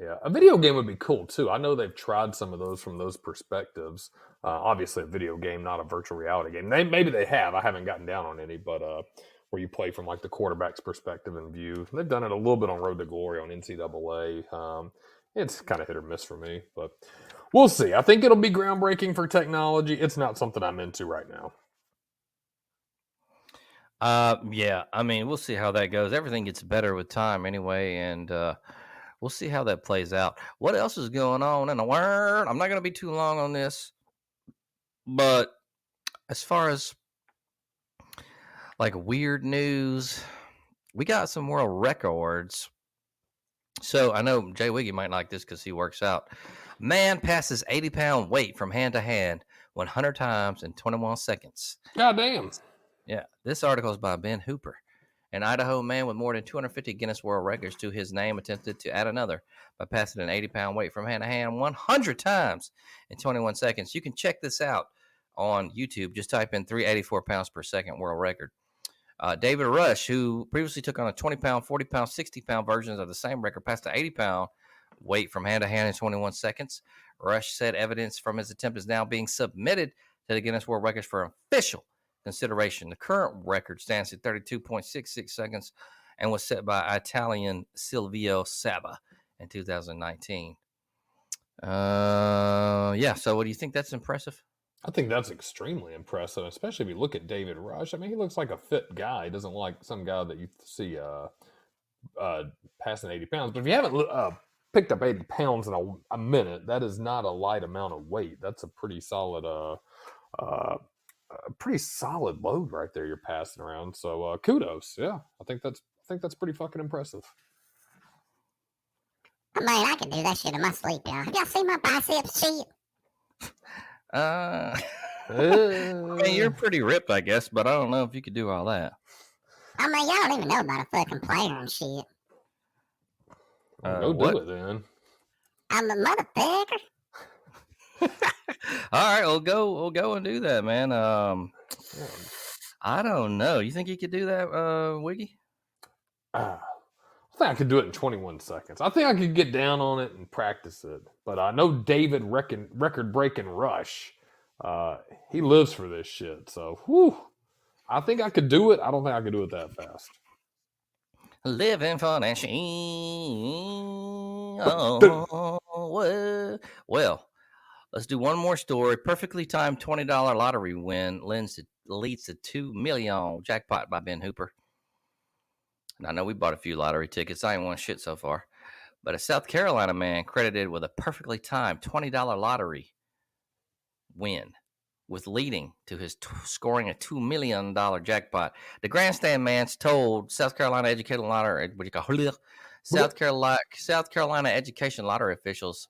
Yeah, a video game would be cool too. I know they've tried some of those from those perspectives. Obviously, a video game, not a virtual reality game. Maybe they have. I haven't gotten down on any, but where you play from like the quarterback's perspective and view. They've done it a little bit on Road to Glory on NCAA. It's kind of hit or miss for me, but we'll see. I think it'll be groundbreaking for technology. It's not something I'm into right now. Yeah, I mean, we'll see how that goes. Everything gets better with time anyway, and we'll see how that plays out. What else is going on in the world? I'm not going to be too long on this, but as far as like weird news, we got some world records. So I know J.Wiggy might like this because he works out. Man passes 80-pound weight from hand to hand 100 times in 21 seconds. God damn. Yeah, this article is by Ben Hooper. An Idaho man with more than 250 Guinness World Records to his name attempted to add another by passing an 80-pound weight from hand to hand 100 times in 21 seconds. You can check this out on YouTube. Just type in 384 pounds per second world record. David Rush, who previously took on a 20-pound, 40-pound, 60-pound versions of the same record, passed an 80-pound weight from hand to hand in 21 seconds. Rush said evidence from his attempt is now being submitted to the Guinness World Records for official consideration. The current record stands at 32.66 seconds and was set by Italian Silvio Saba in 2019. Yeah, so what do you think? That's impressive? I think that's extremely impressive, especially if you look at David Rush. I mean, he looks like a fit guy. He doesn't like some guy that you see passing 80 pounds. But if you haven't picked up 80 pounds in a minute. That is not a light amount of weight. That's a pretty solid load right there you're passing around. So kudos. Yeah, I think that's pretty fucking impressive. Man, I can do that shit in my sleep, y'all. Have y'all seen my biceps shit? You're pretty ripped, I guess, but I don't know if you could do all that. I mean, y'all don't even know about a fucking player and shit. Go do it then. I'm a motherfucker. All right, we'll go and do that, man. I don't know. You think you could do that, Wiggy? I think I could do it in 21 seconds. I think I could get down on it and practice it. But I know David record-breaking Rush. He lives for this shit. So, whew, I think I could do it. I don't think I could do it that fast. Living for that shit. Oh, well, let's do one more story. Perfectly timed $20 lottery win leads to $2 million jackpot by Ben Hooper. And I know we bought a few lottery tickets. I ain't won shit so far. But a South Carolina man credited with a perfectly timed $20 lottery win, with leading to his scoring a $2 million jackpot. The grandstand man told South Carolina Education Lottery, South Carolina Education Lottery officials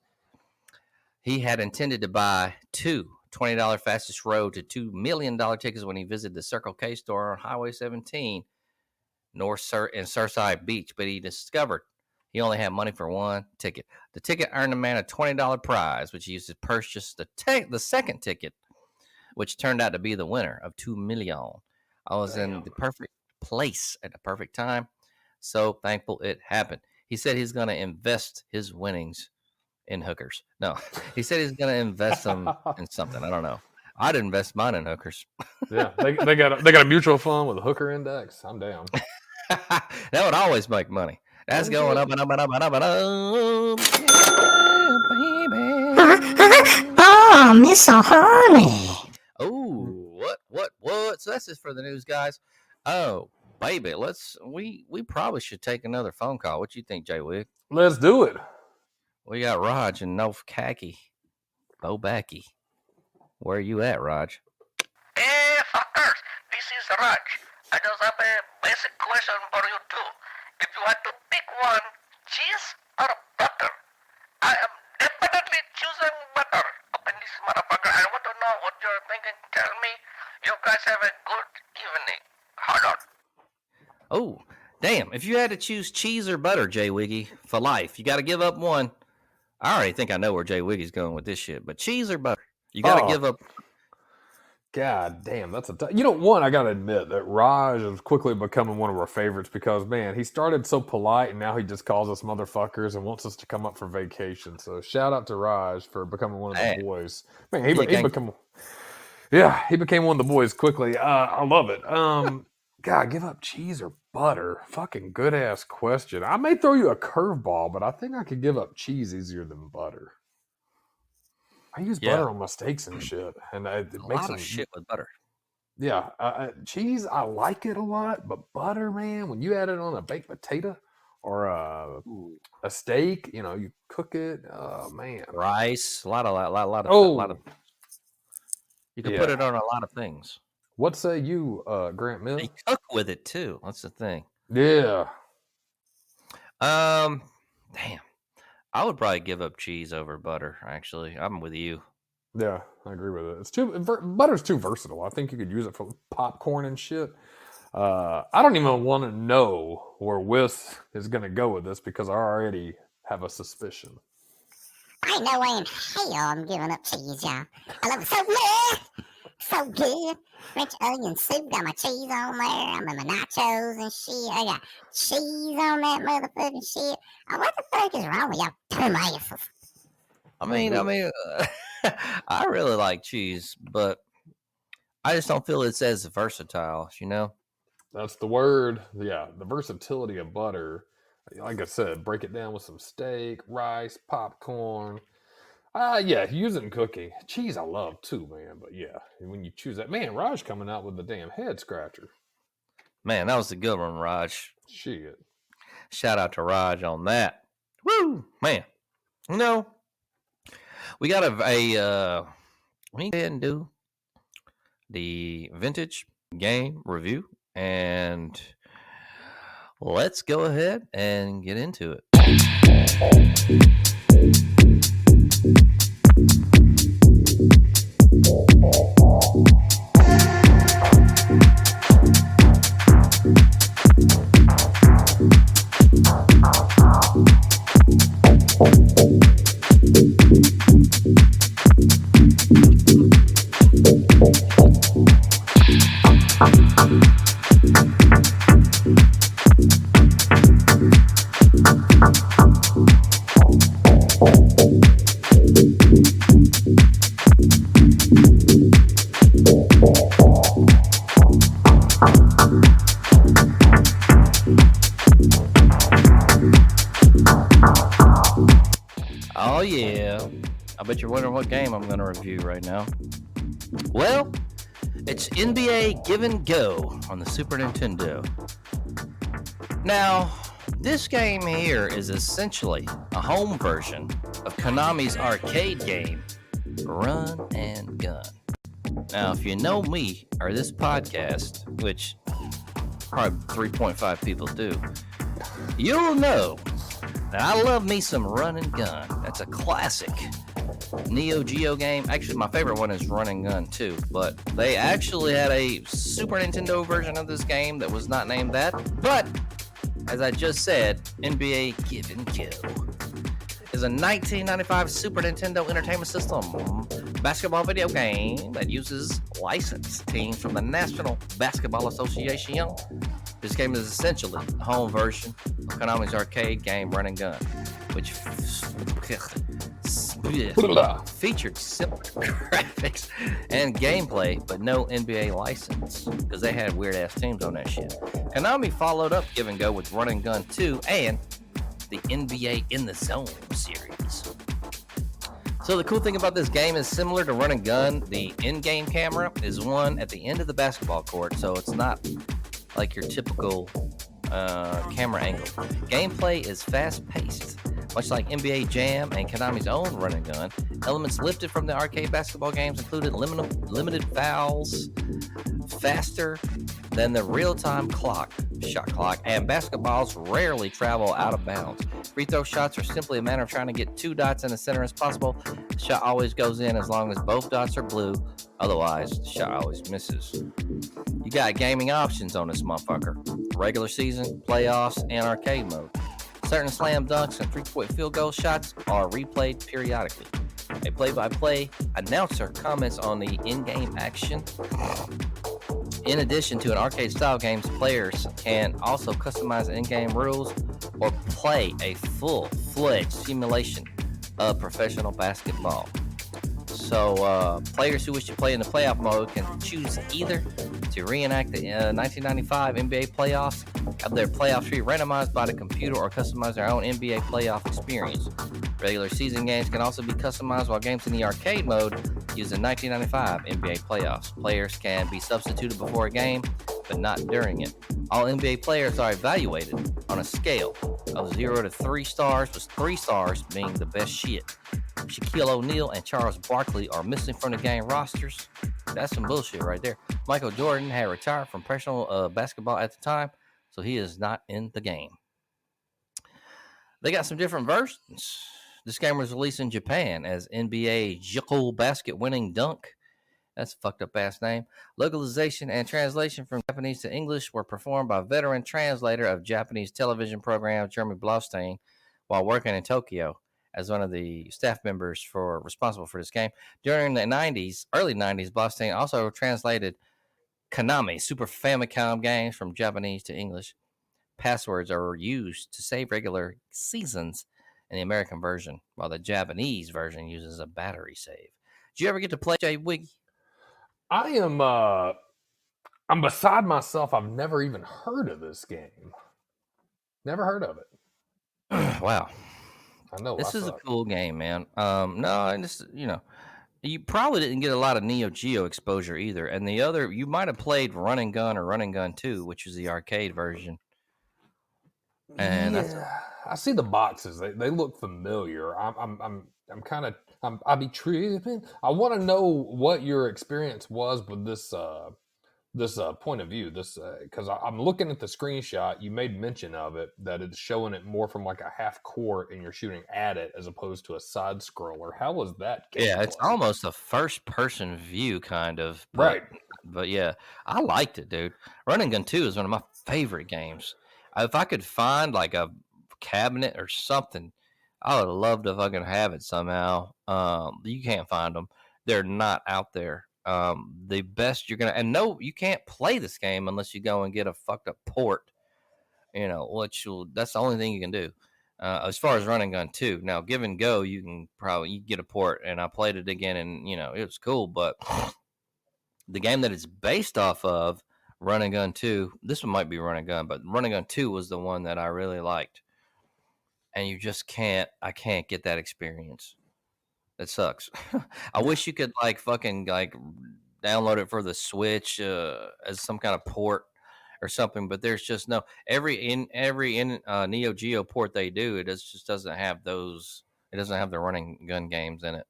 he had intended to buy two $20 fastest road to $2 million tickets when he visited the Circle K store on Highway 17 in Surfside Beach, but he discovered he only had money for one ticket. The ticket earned the man a $20 prize, which he used to purchase the second ticket, which turned out to be the winner of $2 million. I was in the perfect place at the perfect time, so thankful it happened. He said he's going to invest his winnings in hookers. No, he said he's going to invest them in something. I don't know. I'd invest mine in hookers. Yeah, they got a mutual fund with a hooker index. I'm down. That would always make money. That's going up and up and up and up and up. Yeah, baby. Oh, Miss Honey. Oh, what? So that's it for the news, guys. Oh, baby, we probably should take another phone call. What you think, J.Wiggy? Let's do it. We got Raj in North Khaki. Bobaki. Where are you at, Raj? Hey, fuckers, this is Raj. I just have a basic question for you too. If you had to pick one, cheese or butter? I am definitely choosing butter up in this motherfucker. I want to know what you're thinking. Tell me. You guys have a good evening. Hold on. Oh, damn. If you had to choose cheese or butter, J.Wiggy, for life, you got to give up one. I already think I know where J.Wiggy's going with this shit, but cheese or butter? You got to give up. God damn, that's one, I got to admit that Raj is quickly becoming one of our favorites because, man, he started so polite and now he just calls us motherfuckers and wants us to come up for vacation. So shout out to Raj for becoming one of the boys. Man, he became one of the boys quickly. I love it. God, give up cheese or butter? Fucking good ass question. I may throw you a curveball, but I think I could give up cheese easier than butter. I use butter on my steaks and shit, and it makes some shit with butter. Yeah, cheese, I like it a lot, but butter, man, when you add it on a baked potato or a steak, you cook it. Oh man, rice, a lot of. You can put it on a lot of things. What say you, Grant Mill? You cook with it too. That's the thing. Yeah. Damn. I would probably give up cheese over butter. Actually, I'm with you. Yeah, I agree with it. Butter's too versatile. I think you could use it for popcorn and shit. I don't even want to know where Whis is going to go with this because I already have a suspicion. I ain't no way in hell I'm giving up cheese, y'all. I love it so much. So good. French onion soup, got my cheese on there. I'm in my nachos and shit. I got cheese on that motherfucking shit. What the fuck is wrong with y'all dumbasses? I mean, I really like cheese, but I just don't feel it's as versatile, That's the word. Yeah, the versatility of butter. Like I said, break it down with some steak, rice, popcorn. Yeah, use it in cooking. Cheese I love too, man. But yeah, when you choose that, man, Raj coming out with the damn head scratcher. Man, that was a good one, Raj. Shit. Shout out to Raj on that. Woo, man. No, we got we can go ahead and do the vintage game review, and let's go ahead and get into it. Oh yeah, I bet you're wondering what game I'm going to review right now. Well, it's NBA Give and Go on the Super Nintendo. Now, this game here is essentially a home version of Konami's arcade game, Run and Gun. Now, if you know me or this podcast, which probably 3.5 people do, you'll know that I love me some Run and Gun. That's a classic Neo Geo game. Actually, my favorite one is Run and Gun 2, but they actually had a Super Nintendo version of this game that was not named that. But, as I just said, NBA Give and Go is a 1995 Super Nintendo Entertainment System basketball video game that uses licensed teams from the National Basketball Association. This game is essentially a home version of Konami's arcade game Run and Gun, which featured similar graphics and gameplay, but no NBA license, because they had weird-ass teams on that shit. Konami followed up Give and Go with Run and Gun 2 and the NBA In the Zone series. So the cool thing about this game is similar to Run and Gun, the in-game camera is one at the end of the basketball court, so it's not like your typical camera angle. Gameplay is fast-paced, much like NBA Jam and Konami's own Run and Gun. Elements lifted from the arcade basketball games included limited fouls, faster than the real-time shot clock, and basketballs rarely travel out of bounds. Free throw shots are simply a matter of trying to get 2 dots in the center as possible. The shot always goes in as long as both dots are blue. Otherwise, the shot always misses. You got gaming options on this motherfucker. Regular season, playoffs, and arcade mode. Certain slam dunks and 3-point field goal shots are replayed periodically. A play-by-play announcer comments on the in-game action. In addition to an arcade-style games, players can also customize in-game rules or play a full-fledged simulation of professional basketball. So, players who wish to play in the playoff mode can choose either to reenact the 1995 NBA playoffs, have their playoff tree randomized by the computer, or customize their own NBA playoff experience. Regular season games can also be customized, while games in the arcade mode use the 1995 NBA playoffs. Players can be substituted before a game, but not during it. All NBA players are evaluated on a scale of 0 to 3 stars, with 3 stars being the best shit. Shaquille O'Neal and Charles Barkley are missing from the game rosters. That's some bullshit right there. Michael Jordan had retired from professional basketball at the time, so he is not in the game. They got some different versions. This game was released in Japan as NBA Jukul Basket Winning Dunk. That's a fucked up ass name. Localization and translation from Japanese to English were performed by veteran translator of Japanese television program Jeremy Blaustein while working in Tokyo as one of the staff members responsible for this game. During the early 90s, Blaustein also translated Konami Super Famicom games from Japanese to English. Passwords are used to save regular seasons in the American version, while the Japanese version uses a battery save. Did you ever get to play J.Wiggy? I'm beside myself. I've never even heard of this game. Never heard of it. Wow. I know. This is a cool game, man. You probably didn't get a lot of Neo Geo exposure either. And the other, you might have played Run and Gun or Run and Gun 2, which is the arcade version. And I see the boxes. They look familiar. I'll be tripping. I want to know what your experience was with this point of view. This because I'm looking at the screenshot. You made mention of it, that it's showing it more from like a half court, and you're shooting at it as opposed to a side scroller. How was that gameplay? Yeah, it's almost a first person view kind of, right. But yeah, I liked it, dude. Run and Gun 2 is one of my favorite games. If I could find like a cabinet or something, I would love to fucking have it somehow. You can't find them; they're not out there. The best you're gonna, and no, you can't play this game unless you go and get a fucked up port. That's the only thing you can do. As far as Run and Gun 2, now Give and Go, you can probably get a port, and I played it again, and it was cool. But the game that it's based off of, Run and Gun 2, this one might be Run and Gun, but Run and Gun 2 was the one that I really liked. And you just can't, I can't get that experience. It sucks. I wish you could fucking download it for the Switch as some kind of port or something, but there's just no every Neo Geo port they do. Just doesn't have those. It doesn't have the running gun games in it.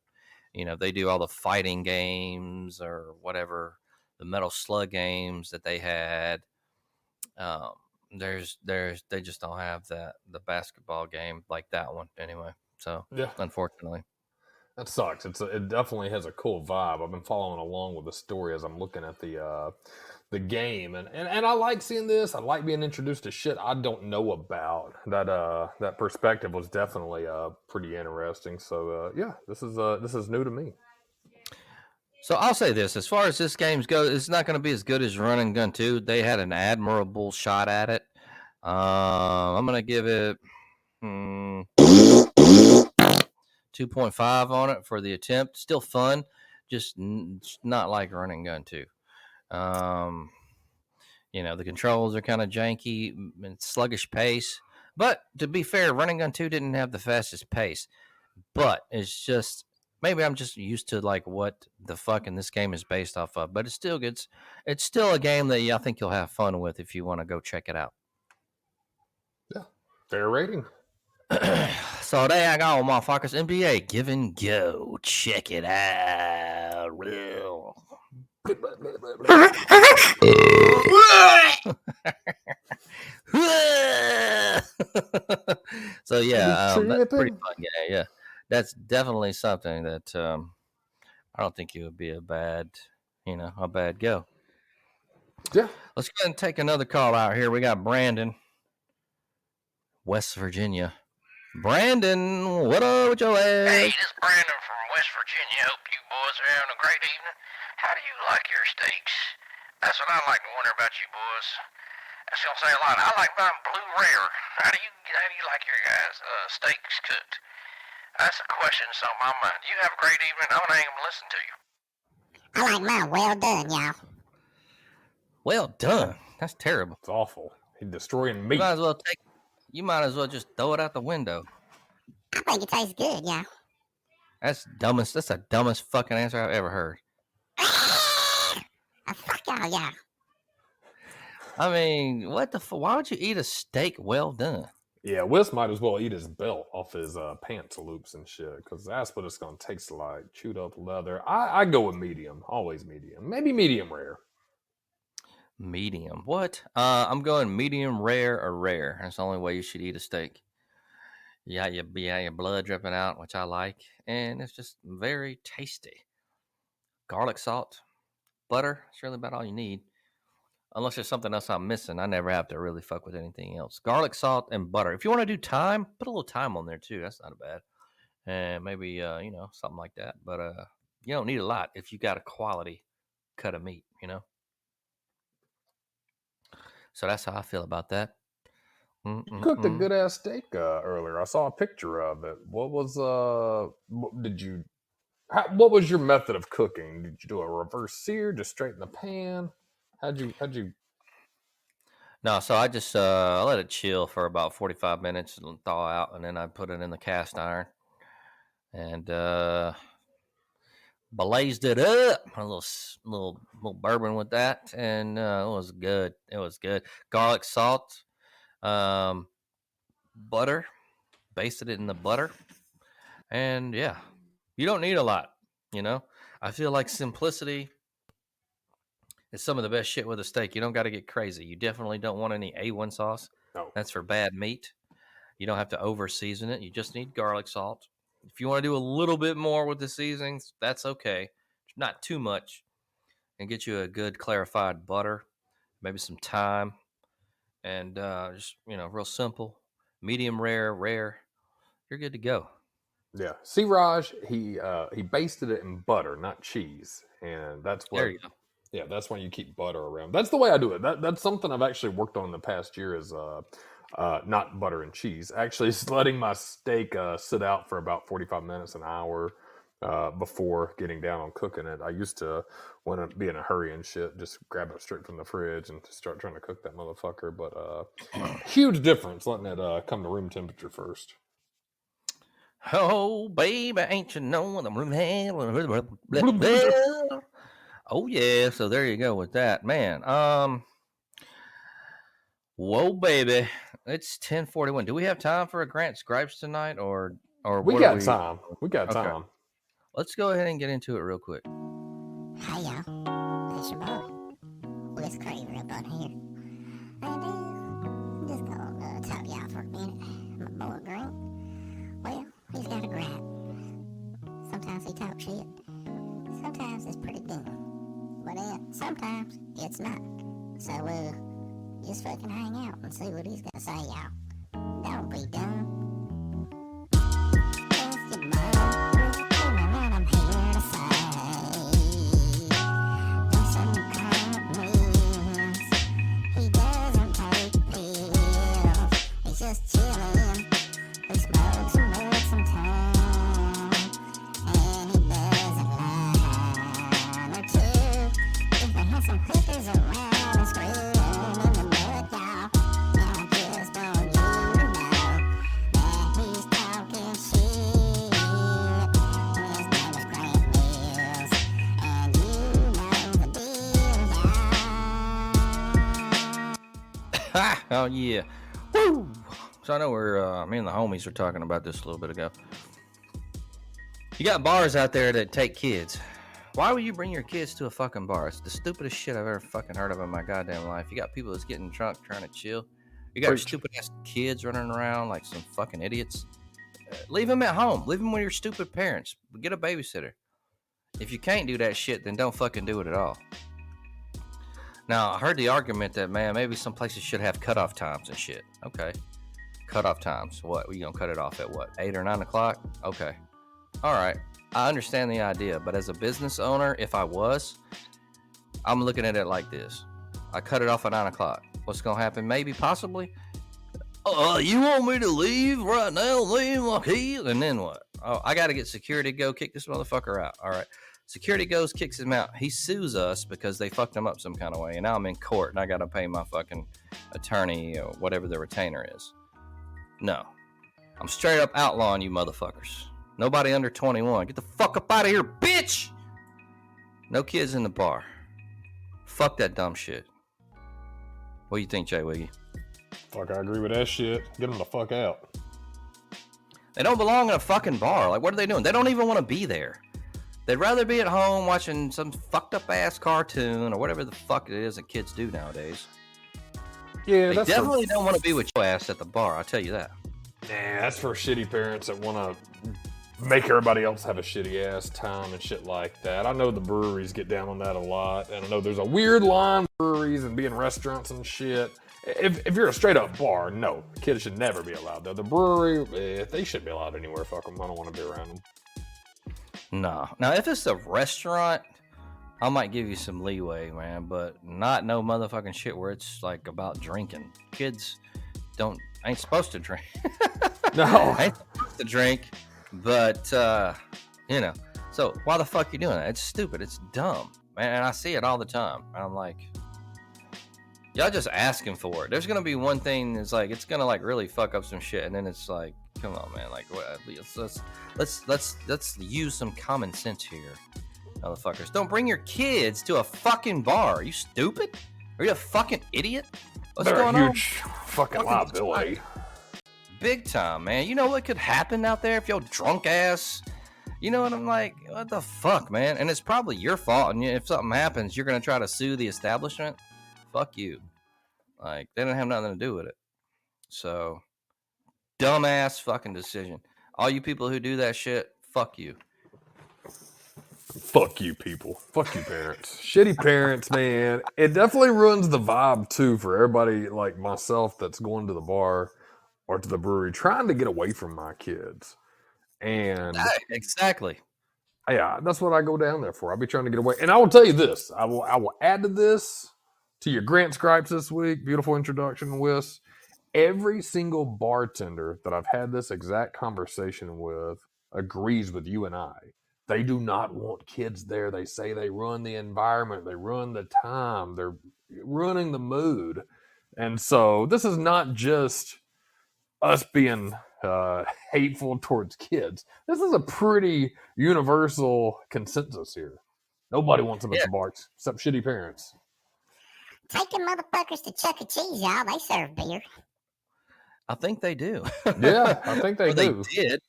They do all the fighting games or whatever, the Metal Slug games that they had. They just don't have the basketball game like that one anyway. So Yeah, unfortunately. that sucks. It definitely has a cool vibe. I've been following along with the story as I'm looking at the game, and I like seeing this. I like being introduced to shit I don't know about. That perspective was definitely pretty interesting. So yeah, this is new to me. So I'll say this: as far as this game's go, it's not going to be as good as Run and Gun 2. They had an admirable shot at it. I'm going to give it 2.5 on it for the attempt. Still fun, just not like Run and Gun 2. The controls are kind of janky and sluggish pace. But to be fair, Run and Gun 2 didn't have the fastest pace. But it's just, maybe I'm just used to what the fuck in this game is based off of. But it's still good. It's still a game that I think you'll have fun with if you want to go check it out. Yeah, fair rating. So there you go, motherfuckers. NBA Give and Go. Check it out. Real. So yeah, that's pretty fun. Yeah. That's definitely something that I don't think it would be a bad go. Yeah. Let's go ahead and take another call out here. We got Brandon, West Virginia. Brandon, what up with your ass? Hey, this is Brandon from West Virginia. Hope you boys are having a great evening. How do you like your steaks? That's what I like to wonder about you boys. That's gonna say a lot. I like mine blue rare. How do you like your guys' steaks cooked? That's a question that's on my mind. You have a great evening. I'm gonna hang up and listen to you. I like mine well done, y'all. Well done. That's terrible. It's awful. He's destroying meat. You might as well just throw it out the window. I think it tastes good, y'all. That's the dumbest fucking answer I've ever heard. Fuck y'all, y'all. I mean, what the fuck? Why would you eat a steak well done? Yeah, Whis might as well eat his belt off his pants loops and shit, because that's what it's going to taste like. Chewed up leather. I go with medium. Always medium. Maybe medium rare. Medium. What? I'm going medium rare or rare. That's the only way you should eat a steak. Yeah, your blood dripping out, which I like, and it's just very tasty. Garlic, salt, butter. It's really about all you need. Unless there's something else I'm missing. I never have to really fuck with anything else. Garlic, salt, and butter. If you want to do thyme, put a little thyme on there too. That's not bad. And maybe something like that. But you don't need a lot if you got a quality cut of meat. So that's how I feel about that. You cooked a good ass steak earlier. I saw a picture of it. What was what was your method of cooking? Did you do a reverse sear, just straight in the pan? How'd you? No, so I just I let it chill for about 45 minutes and thaw out, and then I put it in the cast iron and blazed it up. A little bourbon with that, and it was good. It was good. Garlic, salt, butter, basted it in the butter. And yeah, you don't need a lot, you know? I feel like simplicity is some of the best shit with a steak. You don't got to get crazy. You definitely don't want any A1 sauce. No. That's for bad meat. You don't have to over season it. You just need garlic salt. If you want to do a little bit more with the seasonings, that's okay. Not too much. And get you a good clarified butter, maybe some thyme, and just, real simple. Medium rare. You're good to go. Yeah, see, Raj, he basted it in butter, not cheese, and that's what. There you go. Yeah, that's why you keep butter around. That's the way I do it. That's something I've actually worked on in the past year is not butter and cheese. Actually, just letting my steak sit out for about 45 minutes, an hour before getting down on cooking it. I used to, when I'd be in a hurry and shit, just grab it straight from the fridge and just start trying to cook that motherfucker. But huge difference letting it come to room temperature first. Oh, baby, ain't you knowing I'm Oh, yeah. So there you go with that. Man, whoa, baby. It's 10:41. Do we have time for a Grant's Gripes tonight, or We what got are time. We got Okay. time. Let's go ahead and get into it real quick. Hey y'all, it's your boy, Whis Craver up on here. And just gonna talk to y'all for a minute. My boy Grant, well, he's got a gripe. Sometimes he talks shit. Sometimes it's pretty dumb. But then, sometimes it's not. So, just fucking hang out and see what he's gonna say, y'all. Don't be dumb. It's your boy, and I'm here to say, doesn't count means he doesn't take pills. He's just chilling. He smokes and works sometimes, and he doesn't lie or two. If they have some hookers around and screaming in the mud, y'all, and I just want you to know that he's talking shit. His name is Grant Mills, and you know the deal, y'all. Oh, yeah. Woo! So I know me and the homies were talking about this a little bit ago. You got bars out there that take kids. Why would you bring your kids to a fucking bar? It's the stupidest shit I've ever fucking heard of in my goddamn life. You got people that's getting drunk trying to chill. You got stupid ass kids running around like some fucking idiots. Leave them at home. Leave them with your stupid parents. Get a babysitter. If you can't do that shit, then don't fucking do it at all. Now, I heard the argument that, man, maybe some places should have cutoff times and shit. Okay. Cutoff times. What? You gonna cut it off at what? 8 or 9 o'clock? Okay. All right. I understand the idea, but as a business owner, if I was, I'm looking at it like this. I cut it off at 9 o'clock. What's gonna happen? Maybe, possibly. You want me to leave right now? Leave my keys? And then what? Oh, I got to get security to go kick this motherfucker out. All right. Security goes, kicks him out. He sues us because they fucked him up some kind of way. And now I'm in court and I got to pay my fucking attorney or whatever the retainer is. No. I'm straight up outlawing you motherfuckers. Nobody under 21. Get the fuck up out of here, bitch! No kids in the bar. Fuck that dumb shit. What do you think, J.Wiggy? Fuck, I agree with that shit. Get them the fuck out. They don't belong in a fucking bar. Like, what are they doing? They don't even want to be there. They'd rather be at home watching some fucked up ass cartoon or whatever the fuck it is that kids do nowadays. Yeah, They definitely don't want to be with your ass at the bar, I'll tell you that. Nah, that's for shitty parents that want to make everybody else have a shitty ass time and shit like that. I know the breweries get down on that a lot, and I know there's a weird line with breweries and being restaurants and shit. If you're a straight up bar, no, kids should never be allowed there. The brewery, they shouldn't be allowed anywhere. Fuck them. I don't want to be around them. No. Now, if it's a restaurant, I might give you some leeway, man, but not no motherfucking shit where it's like about drinking. Kids ain't supposed to drink. No. Ain't supposed to drink, but, so why the fuck you doing that? It's stupid. It's dumb, man. And I see it all the time. And I'm like, y'all just asking for it. There's going to be one thing that's like, it's going to like really fuck up some shit. And then it's like, come on, man. Like, let's use some common sense here, motherfuckers. Don't bring your kids to a fucking bar. Are you stupid? Are you a fucking idiot? What's They're going a on? huge fucking liability. big time, man. You know what could happen out there if your drunk ass, you know what I'm like? What the fuck, man? And it's probably your fault. And if something happens, you're gonna try to sue the establishment. Fuck you. Like they don't have nothing to do with it. So, dumbass fucking decision. All you people who do that shit, fuck you. Fuck you, people. Fuck you, parents. Shitty parents, man. It definitely ruins the vibe, too, for everybody like myself that's going to the bar or to the brewery trying to get away from my kids. And Exactly. yeah, that's what I go down there for. I'll be trying to get away. And I will tell you this. I will add to this, to your Grant Scripes this week. Beautiful introduction, Whis. Every single bartender that I've had this exact conversation with agrees with you and I. They do not want kids there. They say they ruin the environment. They ruin the time. They're ruining the mood. And so this is not just us being hateful towards kids. This is a pretty universal consensus here. Nobody wants them at the bars except shitty parents. Take them motherfuckers to Chuck E. Cheese, y'all. They serve beer. I think they do. Yeah, I think they do. They did,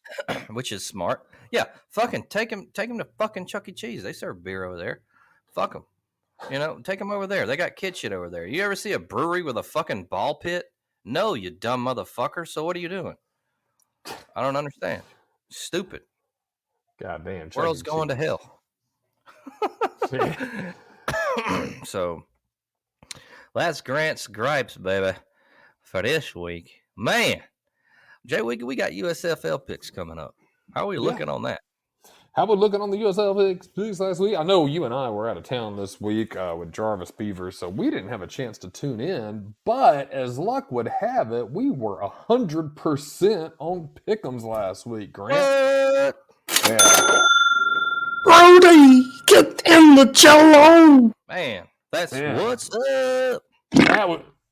which is smart. Yeah, fucking take them to fucking Chuck E. Cheese. They serve beer over there. Fuck them. You know, take them over there. They got kid shit over there. You ever see a brewery with a fucking ball pit? No, you dumb motherfucker. So what are you doing? I don't understand. Stupid. Goddamn. World's going to hell. So, that's Grant's Gripes, baby, for this week. Man, J.Wiggy, we got USFL picks coming up. How are we looking on that? How about looking on the USFL picks last week? I know you and I were out of town this week with Jarvis Beaver, so we didn't have a chance to tune in. But as luck would have it, we were 100% on Pick'ems last week, Grant. What? Yeah. Brody, get in the cello. Man, that's Yeah. what's up.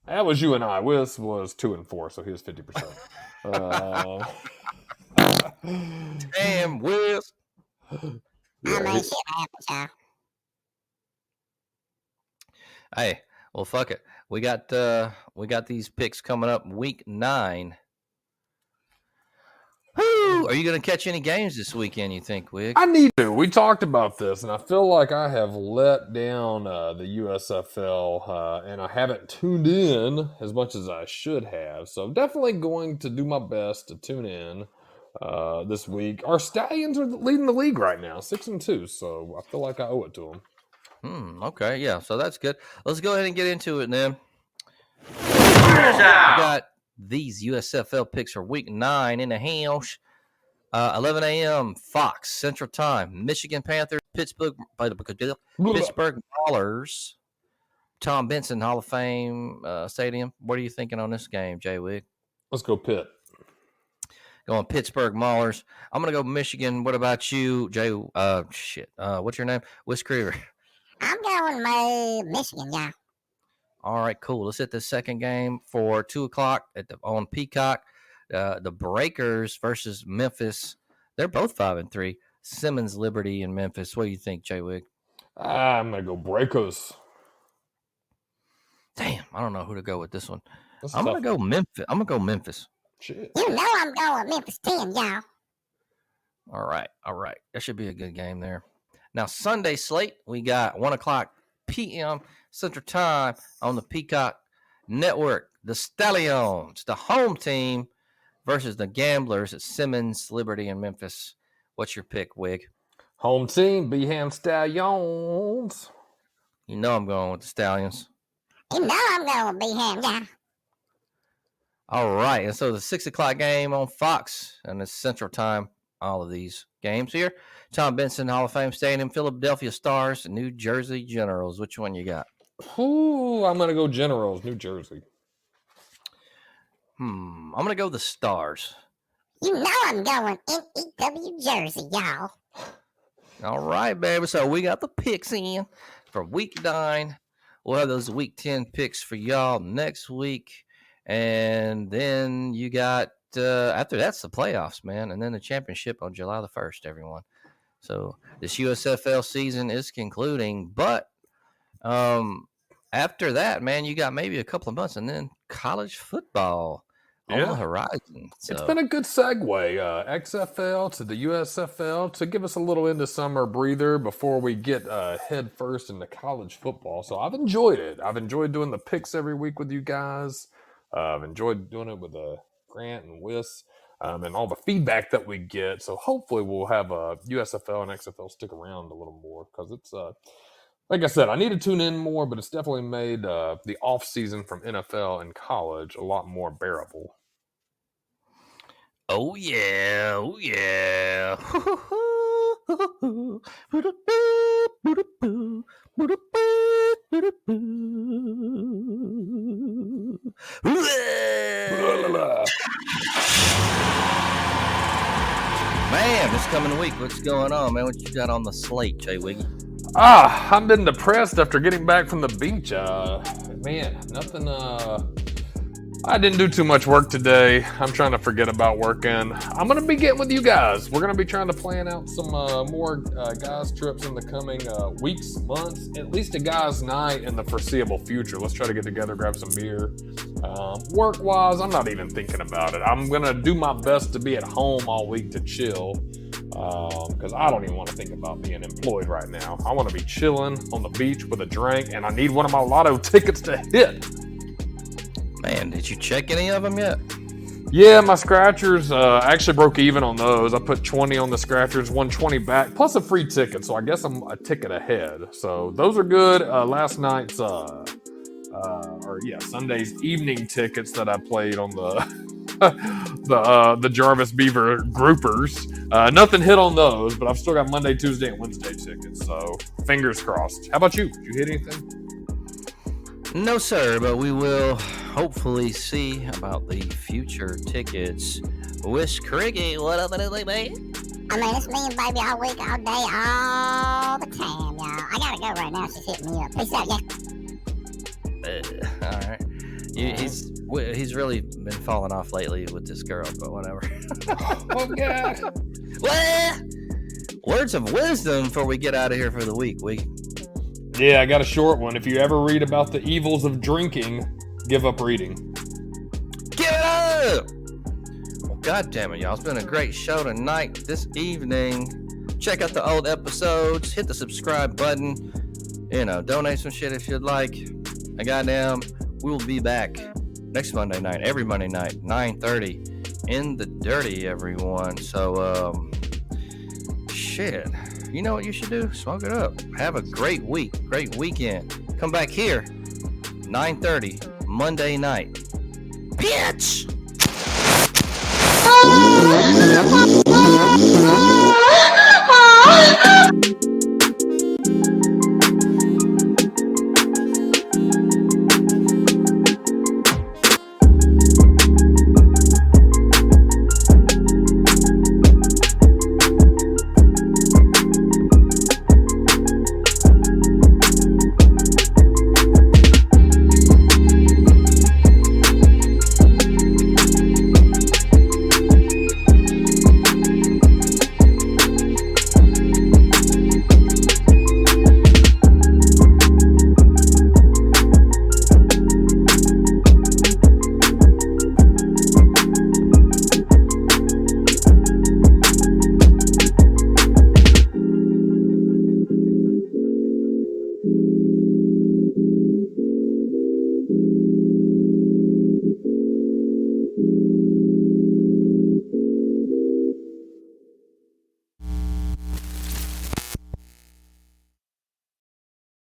That was you and I. Whis was 2-4, so he was 50%. Damn, Whis. I mean, shit happens, y'all. Hey, well, fuck it. We got these picks coming up week 9. Woo! Are you going to catch any games this weekend, you think, Wig? I need to. We talked about this, and I feel like I have let down the USFL, and I haven't tuned in as much as I should have. So I'm definitely going to do my best to tune in this week. Our Stallions are leading the league right now, 6-2. So I feel like I owe it to them. Okay, yeah. So that's good. Let's go ahead and get into it, then. We got these USFL picks for week 9 in the house. 11 a.m. Fox Central Time. Michigan Panthers, Pittsburgh Maulers, Tom Benson Hall of Fame Stadium. What are you thinking on this game, J.Wig? Let's go Pitt. Going Pittsburgh Maulers. I'm gonna go Michigan. What about you, Jay? What's your name? Whis Creever. I'm going Michigan, y'all. All right, cool. Let's hit the second game for 2:00 on Peacock. The Breakers versus Memphis. They're both 5-3. Simmons, Liberty, and Memphis. What do you think, J.Wig? I'm gonna go Breakers. Damn, I don't know who to go with this one. That's I'm tough. gonna go Memphis. Shit. You know I'm going Memphis 10, y'all. All right. That should be a good game there. Now, Sunday slate, we got 1:00 p.m. Central Time on the Peacock Network. The Stallions, the home team, versus the Gamblers at Simmons, Liberty, and Memphis. What's your pick, Wig? Home team, Behan Stallions. You know I'm going with the Stallions. You know I'm going Behan, y'all. All right, and so the 6:00 game on Fox, and it's Central Time. All of these games here. Tom Benson Hall of Fame Stadium, Philadelphia Stars, and New Jersey Generals. Which one you got? Ooh, I'm gonna go Generals, New Jersey. I'm gonna go the Stars. You know I'm going NEW Jersey, y'all. All right, baby. So we got the picks in for week 9. We'll have those week 10 picks for y'all next week. And then you got, after that's the playoffs, man. And then the championship on July the 1st, everyone. So this USFL season is concluding. But after that, man, you got maybe a couple of months. And then college football on the Yeah. horizon. So. It's been a good segue, XFL to the USFL, to give us a little into summer breather before we get head first into college football. So I've enjoyed it. I've enjoyed doing the picks every week with you guys. I've enjoyed doing it with Grant and Whis, and all the feedback that we get. So hopefully we'll have USFL and XFL stick around a little more, because it's like I said, I need to tune in more, but it's definitely made the off season from NFL and college a lot more bearable. Oh yeah, oh yeah. Man, this coming week, what's going on, man? What you got on the slate, J.Wiggy? I've been depressed after getting back from the beach. Man, nothing. I didn't do too much work today. I'm trying to forget about working. I'm going to be getting with you guys. We're going to be trying to plan out some more guys' trips in the coming weeks, months, at least a guys' night in the foreseeable future. Let's try to get together, grab some beer. Work-wise, I'm not even thinking about it. I'm going to do my best to be at home all week to chill, because I don't even want to think about being employed right now. I want to be chilling on the beach with a drink, and I need one of my lotto tickets to hit. Man, did you check any of them yet? Yeah, my scratchers actually broke even on those. I put 20 on the scratchers, won 20 back, plus a free ticket. So I guess I'm a ticket ahead. So those are good. Last night's, Sunday's evening tickets that I played on the Jarvis Beaver groupers. Nothing hit on those, but I've still got Monday, Tuesday, and Wednesday tickets. So fingers crossed. How about you? Did you hit anything? No, sir, but we will hopefully see about the future tickets. Wish Criggy, what up, man? I mean, it's me and baby all week, all day, all the time, y'all. I gotta go right now. She's hitting me up. Peace out, yeah. All right. He's really been falling off lately with this girl, but whatever. Oh, God. Well, words of wisdom before we get out of here for the week. Yeah, I got a short one. If you ever read about the evils of drinking, give up reading. Give it up! Well, God damn it, y'all. It's been a great show tonight, this evening. Check out the old episodes. Hit the subscribe button. Donate some shit if you'd like. And goddamn, we will be back next Monday night, every Monday night, 9:30 in the dirty, everyone. So, shit. You know what you should do? Smoke it up. Have a great week, great weekend. Come back here, 9:30, Monday night. Bitch!